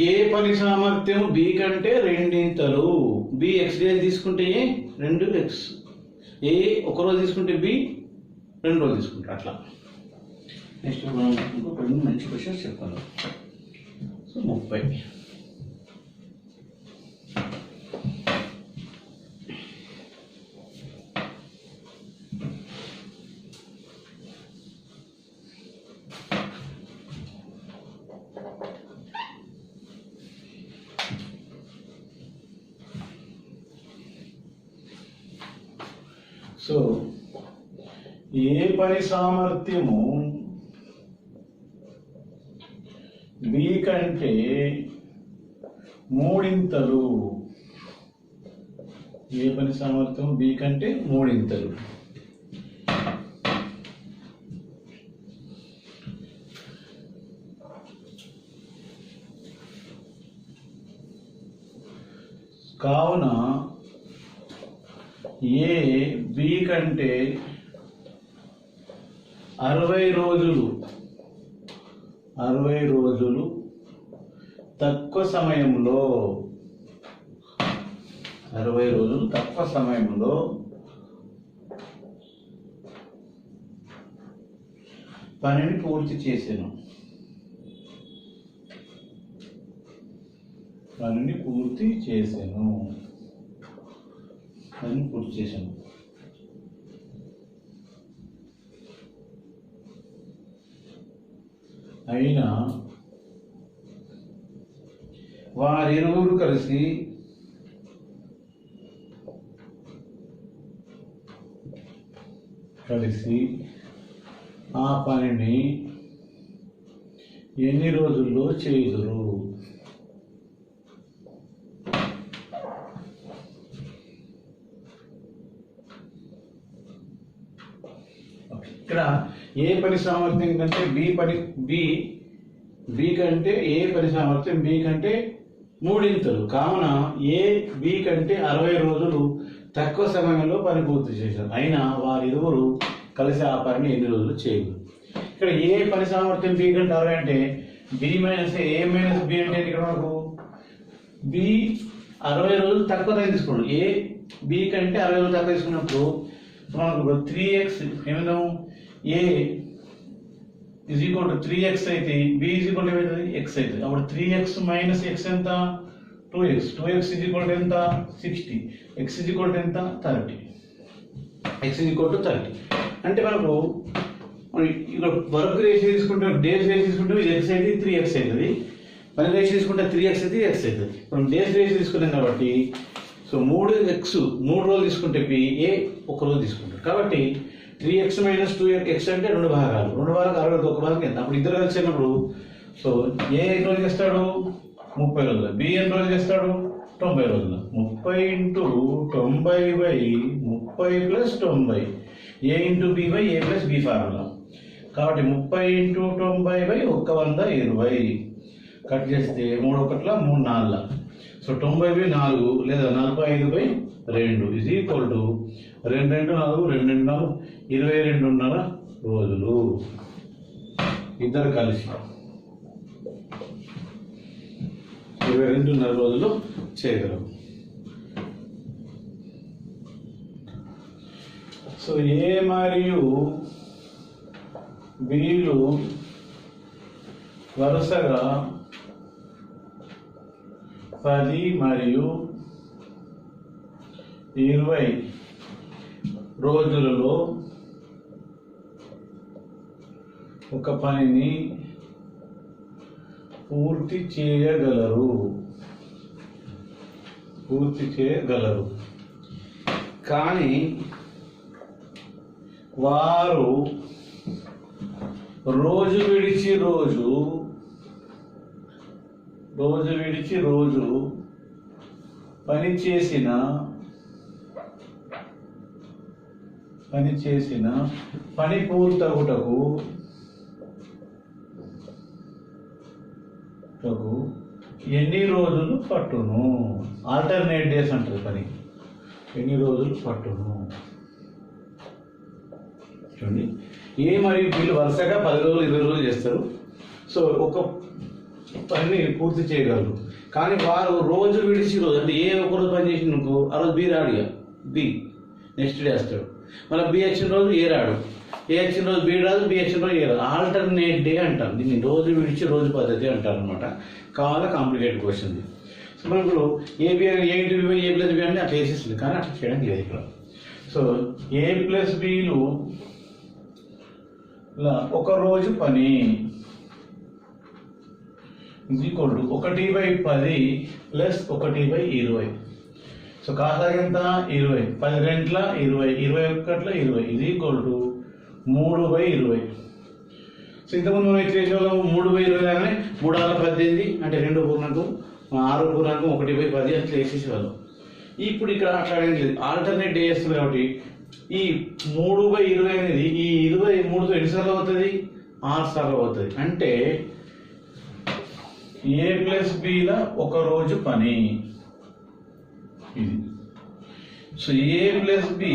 ఏ పని సామర్థ్యం బి కంటే రెండింతలు. బి ఎక్స్ డేస్ తీసుకుంటే ఏ 2x, ఏ ఒక రోజు తీసుకుంటే బి 2 రోజులు తీసుకుంటారు. అట్లా నెక్స్ట్ మనం ఇంకొక మంచి క్వశ్చన్స్ చెప్తాను. సో 30. సో ఏ పని సామర్థ్యము బి కంటే మూడింతలు. ఏ పని సామర్థ్యం బి కంటే మూడింతలు. కావున ఏ బి కంటే 60 రోజులు తక్కువ సమయంలో 60 రోజులు తక్కువ సమయంలో పనిని పూర్తి చేశాను. పనిని పూర్తి చేశాను. అయినా వారిరువురు కలిసి ఆ పనిని ఎన్ని రోజుల్లో చేయుదురు? ఇక్కడ ఏ పని సామర్థ్యం కంటే బి కంటే ఏ పని సామర్థ్యం బి కంటే మూడింతలు. కావున ఏ బి కంటే 60 రోజులు తక్కువ సమయంలో పని పూర్తి చేశారు. అయినా వారిరువురు కలిసి ఆ పనిని ఎన్ని రోజులు చేయగలరు? ఇక్కడ ఏ పని సామర్థ్యం బి కంటే 60 అంటే బి మైనస్ ఏ మైనస్ బి అంటే ఇక్కడ మనకు బి 60 రోజులు తక్కువ టైం తీసుకున్నాడు. ఏ బి కంటే 60 రోజులు తక్కువ తీసుకున్నప్పుడు మనకు 3x ఏమైందాము? A is equal to 3x అయితే బి ఈజ్ ఈక్వల్ టు ఏమవుతుంది? x అవుతుంది. అప్పుడు 3x మైనస్ x ఎంత? 2x. 2x is equal to ఎంత? 60. x ఈజ్ ఈక్వల్ టు ఎంత? 30. x ఈజ్ ఈక్వల్ టు 30 అంటే మనకు ఇక్కడ వర్క్ రేషియో తీసుకుంటే డేస్ రేషియో తీసుకుంటే ఇది x అయితే 3x అవుతుంది. పని రేషియో తీసుకుంటే 3x అయితే x అవుతుంది. మనం డేస్ రేషియో తీసుకున్నాం కాబట్టి సో 3x 3 రోజులు తీసుకుంటే ఏ 1 రోజు తీసుకుంటారు. కాబట్టి 3x మైనస్ 2x అంటే 2 భాగాలు. 2 భాగాలకు 60 ఒక భాగం ఎంత? అప్పుడు ఇద్దరు కలిసినప్పుడు సో ఏ ఎన్ని రోజులు చేస్తాడు? 30 రోజులు. బి ఎన్ని రోజులు చేస్తాడు? 90 రోజులు. 30 × 90/30 + 90 A into B by A plus B formula. కాబట్టి 30 × 90/120 కట్ చేస్తే 3 1 3 4 సో 90/4 లేదా 45/2 ఈజ్ ఈక్వల్ టు 2 2 4 2 2 4 22.5 రోజులు. ఇద్దరు కలిసి 22.5 రోజులు చేయగలరు. సో ఏ మరియు బిలు వరుసగా 10 మరియు 20 రోజులలో ఒక పనిని పూర్తి చేయగలరు. కానీ వారు రోజు విడిచి రోజు పని చేసిన పని పూర్తవుటకు ఎన్ని రోజులు పట్టును. ఆల్టర్నేట్ డేస్ అంటారు పని. ఎన్ని రోజులు పట్టును చూడండి. ఏ మరియు వీళ్ళు వరుసగా 10 రోజులు 20 రోజులు చేస్తారు. సో ఒక పని పూర్తి చేయగలరు. కానీ వారు రోజు విడిచి రోజు అంటే ఏ ఒక్క రోజు పని చేసిననుకో ఆ రోజు బి రాడు. ఇక బి నెక్స్ట్ డే వస్తాడు. మళ్ళీ బి వచ్చిన రోజు ఏ రాడు, ఏ వచ్చిన రోజు బి రాదు, బి వచ్చిన రోజు ఏ రాదు. ఆల్టర్నేట్ డే అంటారు దీన్ని. రోజు విడిచి రోజు పద్ధతి అంటారు అనమాట. కావాలా కాంప్లికేటెడ్ క్వశ్చన్. సో మనం ఇప్పుడు ఏబి ఏ ఇంటూ బి ఏ ప్లస్ బి అంటే అట్లా వేసేస్తుంది. కానీ అట్లా చేయడం లేదు ఇక్కడ. సో ఏ ప్లస్ బిలు ఒక రోజు పని is equal to 1/10 plus 1/20. So కాసాగ ఎంత 20, 10 గంటల 20, 21 20 ఈజ్ ఈక్వల్ టు 3/20. సో ఇంతకుముందు మనం ఎట్లా చేసేవాళ్ళం 3/20 అనగానే 3×18 అంటే 2 పూర్ణాంకం 6 పూర్ణాంకం 1/10 అట్లా వేసేసేవాళ్ళం. ఇప్పుడు ఇక్కడ అట్లా లేదు. ఆల్టర్నేట్ డే చేస్తుంది కాబట్టి ఈ 3/20 అనేది ఈ 23తో ఎన్నిసార్లు అవుతుంది 6 సార్లు అవుతుంది. అంటే ఏ ప్లస్ బిల ఒక రోజు పని ఇది. సో ఏ ప్లస్ బి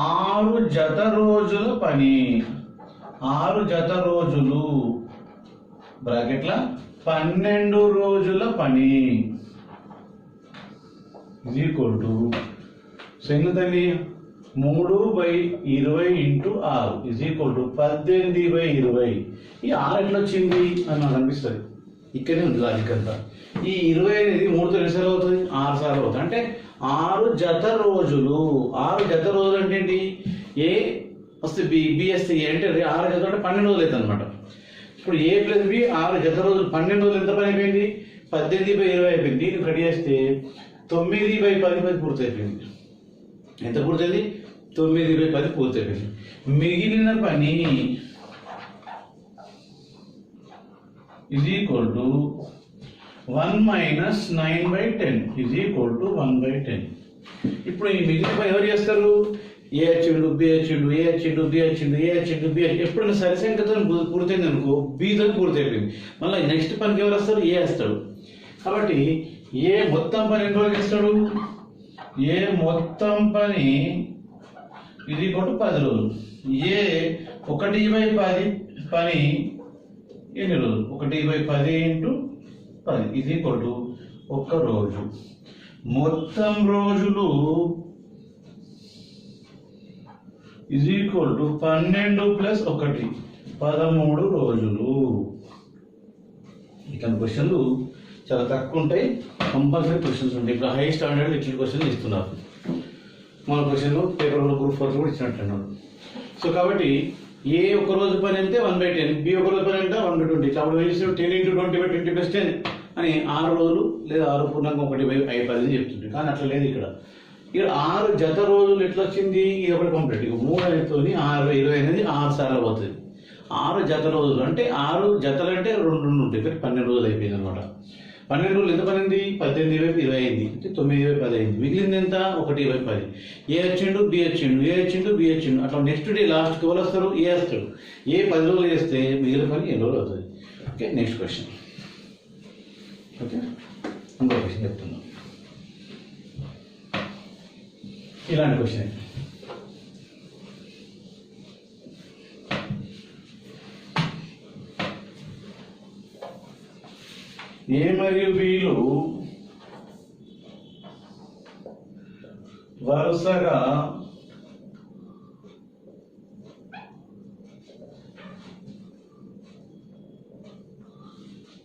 6 జత రోజుల పని. 6 జత రోజులు బ్రాకెట్ల 12 రోజుల పని ఈజ్ ఈక్వల్ టు సో ఎన్నదండి 3/20 ఇంటూ 6 ఈజ్ ఈక్వల్ టు 18/20. ఈ 6 ఎట్లా వచ్చింది అని నాకు అనిపిస్తుంది. ఇక్కడే ఉంది లాజిక్ అంతా. ఈ 20 అనేది 3తో ఎన్నిసార్లు అవుతుంది 6 సార్లు అవుతుంది. అంటే 6 జత రోజులు. 6 జత రోజులు అంటే ఏంటి, ఏ వస్తే బి, బి వస్తే ఏ అంటే 6 జత అంటే 12 రోజులు అవుతుంది అనమాట. ఇప్పుడు ఏ ప్లస్ బి 6 జత రోజులు 12 రోజులు ఎంత పని అయిపోయింది 18/20 అయిపోయింది. దీన్ని కట్ చేస్తే 9/10 పూర్తి అయిపోయింది. ఎంత పూర్తయింది 9/10 పూర్తి అయిపోయింది. మిగిలిన పని is equal to 1 - 9/10 is equal to 1/10. ఇప్పుడు ఈ మిగిలిన పని ఎవరు చేస్తారు, ఏ వచ్చిండు బి వచ్చిండు, ఏ వచ్చిండు బి వచ్చిండు, ఏ వచ్చిండు బి వచ్చి ఎప్పుడైనా సరి సంఖ్యతో పూర్తయింది అనుకో బితో పూర్తి అయిపోయింది. మళ్ళీ నెక్స్ట్ పనికి ఎవరు వస్తారు, ఏ వస్తాడు. కాబట్టి ఏ మొత్తం పని ఎన్ని రోజులు చేస్తాడు, ఏ మొత్తం పని ఇది కూడా 10 రోజులు. ఏ 1/10 పని ఎన్ని రోజులు 1/10 ఇంటూ 10 ఇది ఈక్వల్ టు 1 రోజు. మొత్తం రోజులు ఇది ఈక్వల్ టు 12 + 1 13 రోజులు. ఇక క్వశ్చన్లు చాలా తక్కువ ఉంటాయి. కంపల్సరీ క్వశ్చన్స్ ఉంటాయి. ఇప్పుడు హై స్టాండర్డ్ ఇట్లా క్వశ్చన్లు ఇస్తున్నారు. మన క్వశ్చన్లు పేపర్లో గ్రూప్ 4 కూడా ఇచ్చినట్టున్నారు. సో కాబట్టి ఏ ఒక రోజు పని అంటే 1/10, బి ఒక రోజు పని అంటే 1/20. అప్పుడు ఏం చేస్తాడు 10 × 20/20 + 10 అని 6 రోజులు లేదా 6.1/10 అని చెప్తుంది. కానీ అట్లా లేదు ఇక్కడ. ఇక్కడ 6 జత రోజులు ఎట్లా వచ్చింది, ఇది ఒకటి కంప్లీట్. ఇక 3 అనేతో 6/20 అనేది 6 సార్లు పోతుంది. 6 జత రోజులు అంటే 6 జతలు అంటే 2 ఉంటాయి. ఇక్కడ 12 రోజులు అయిపోయింది అనమాట. 12 రోజులు ఎంత పని అయింది 18/20 అయింది. అంటే 9/10 అయింది. మిగిలింది ఎంత 1/10. ఏ వచ్చిండు బి వచ్చిండు, ఏ వచ్చిండు బి వచ్చిండు. అట్లా నెక్స్ట్ డే లాస్ట్కి ఎవరు వస్తారు, ఏ వస్తాడు. ఏ 10 రోజులు చేస్తే మిగిలిన పని ఎన్ని రోజులు అవుతుంది. Okay next question. ఓకే ఇంకో క్వశ్చన్ చెప్తున్నాం. ఇలాంటి క్వశ్చన్ ఏ మరియు బిలు వరుసగా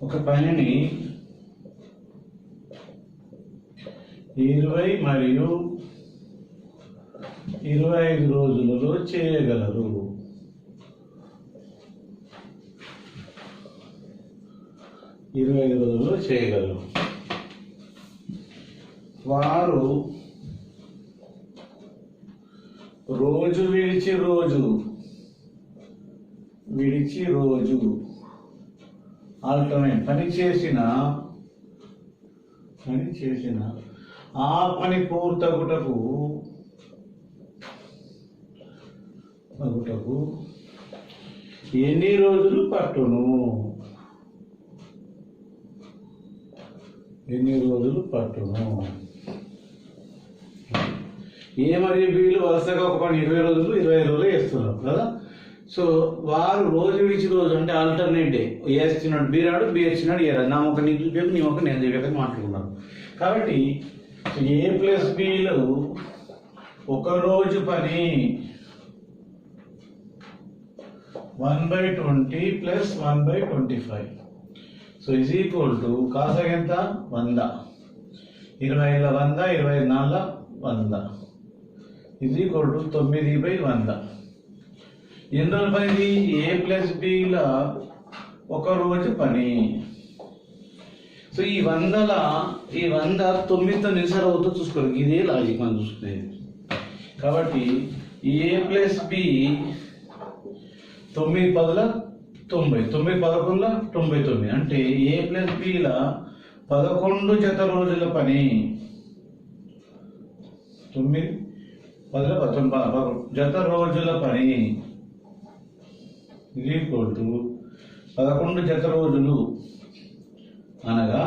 ఒక పనిని 20 మరియు 25 రోజులలో చేయగలరు. రోజుల్లో చేయగలరు. వారు రోజు విడిచి రోజు ఆల్టర్నేట్ పని చేసిన ఆ పని పూర్తగుటకు ఎన్ని రోజులు పట్టును. ఎన్ని రోజులు పట్టును. ఏ మరియు బిలు వరుసగా ఒక పని 20 రోజులు 25 రోజులు వేస్తున్నారు కదా. సో వారు రోజు విడిచి రోజు అంటే ఆల్టర్నేట్ డే, ఏ వచ్చినాడు బి రాడు, బి వచ్చినాడు ఏ రాడు, నా ఒక నీకు చూపాక నీ ఒక నేను చూపాక మాట్లాడుకున్నాను. కాబట్టి ఏ ప్లస్ బిలు ఒక రోజు పని 1/20 plus 1/25. So is equal to కాసా ఎంత 100, 25 100, 24 100 ఈజ్ ఈక్వల్ టు 9/100. ఎన్ని రోజుల పనిది? ఏ ప్లస్ బిల ఒక రోజు పని. సో ఈ 100 9తో నిసార్ అవుతుందో చూసుకోవాలి. ఇదే లాజిక్ మనం చూసుకునేది. కాబట్టి ఏ ప్లస్ బి 9 10 90, 9 11 99 అంటే ఏ ప్లస్ బిల 11 జత రోజుల పని. 9 10 19 జత రోజుల పని ఇది ఈక్వల్ టు 11 జత రోజులు అనగా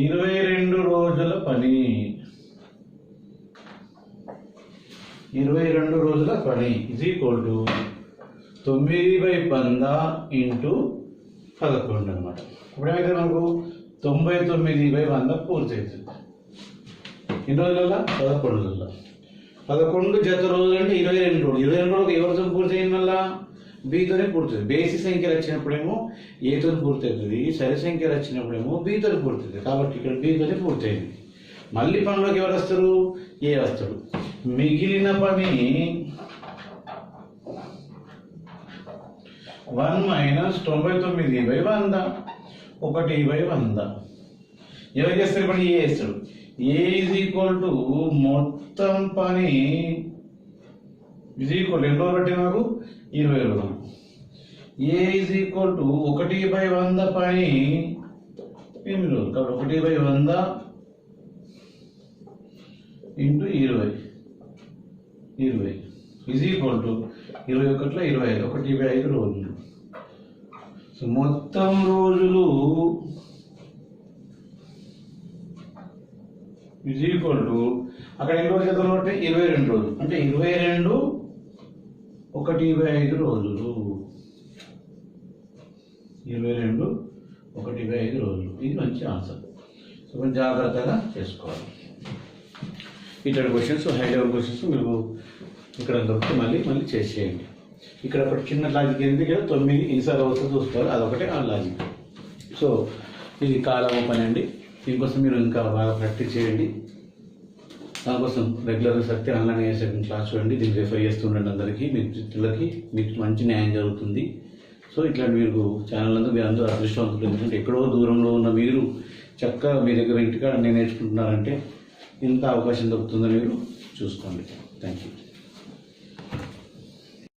22 రోజుల పని. 22 రోజుల పని ఇది ఈక్వల్ టు 9/100 ఇంటూ 11 అనమాట. ఇప్పుడు ఏమైతే మనకు 99/100 పూర్తి అవుతుంది. ఎన్ని రోజులలో? 11 రోజుల్లో. 11 జత రోజులు అంటే 22 రోజులు. 22 రోజులకు ఎవరితో పూర్తి అయింది? మళ్ళా బీతోనే పూర్తుంది. బేసి సంఖ్యలు వచ్చినప్పుడేమో ఏతో పూర్తి అవుతుంది, సరి సంఖ్యలు వచ్చినప్పుడేమో బీతో పూర్తి అవుతుంది. కాబట్టి ఇక్కడ బీతోనే పూర్తి అయింది. మళ్ళీ పనిలోకి ఎవరు వస్తారు? ఏ వస్తాడు. మిగిలిన పని 1 - 99/100 1/100. ఎవరు చేస్తారు పని? ఏ చేస్తాడు. ఏ ఈజ్ ఈక్వల్ టు మొత్తం పని ఈజ్ ఈక్వల్ ఎన్ని రోజులు బట్టి మాకు 20 రోజులు. ఏ ఈజ్ ఈక్వల్ టు 1/100 పని 8 రోజులు. కాబట్టి 1/100 ఇంటూ 20 ఈజ్ ఈక్వల్ టు 21 25 1/5 రోజులు. సో మొత్తం రోజులు ఈజ్ ఈక్వల్ టు అక్కడ ఎన్ని రోజులు చదువు అంటే 22 రోజులు. అంటే 22 1/5 రోజులు. 22 1/5 రోజులు. ఇది మంచి ఆన్సర్. సో కొంచెం జాగ్రత్తగా చేసుకోవాలి. ఇట్లాంటి క్వశ్చన్స్ హై లెవెల్ క్వశ్చన్స్ మీరు ఇక్కడ దొరికితే మళ్ళీ చేసేయండి. ఇక్కడ ఒకటి చిన్న లాజిక్ ఏంటి కదా, 9 ఎన్నిసార్లు అవుతుందో చూసుకోవాలి. అదొకటే ఆ లాజిక్. సో ఇది కాలము పని అండి. దీనికోసం మీరు ఇంకా బాగా ప్రాక్టీస్ చేయండి. దానికోసం రెగ్యులర్గా సత్య ఆన్లైన్ సెకండ్ క్లాస్ చూడండి. దీన్ని రిఫర్ చేస్తుండండి అందరికీ. మీ మిత్రులకి మీకు మంచి న్యాయం జరుగుతుంది. సో ఇట్లాంటి మీరు ఛానల్ అంతా మీరు అందరూ అదృష్టవంతులు. ఎందుకంటే ఎక్కడో దూరంలో ఉన్న మీరు చక్కగా మీ దగ్గర ఇంటికాడ నేను నేర్చుకుంటున్నారంటే ఇంత అవకాశం దొరుకుతుందని మీరు చూసుకోండి. Thank you.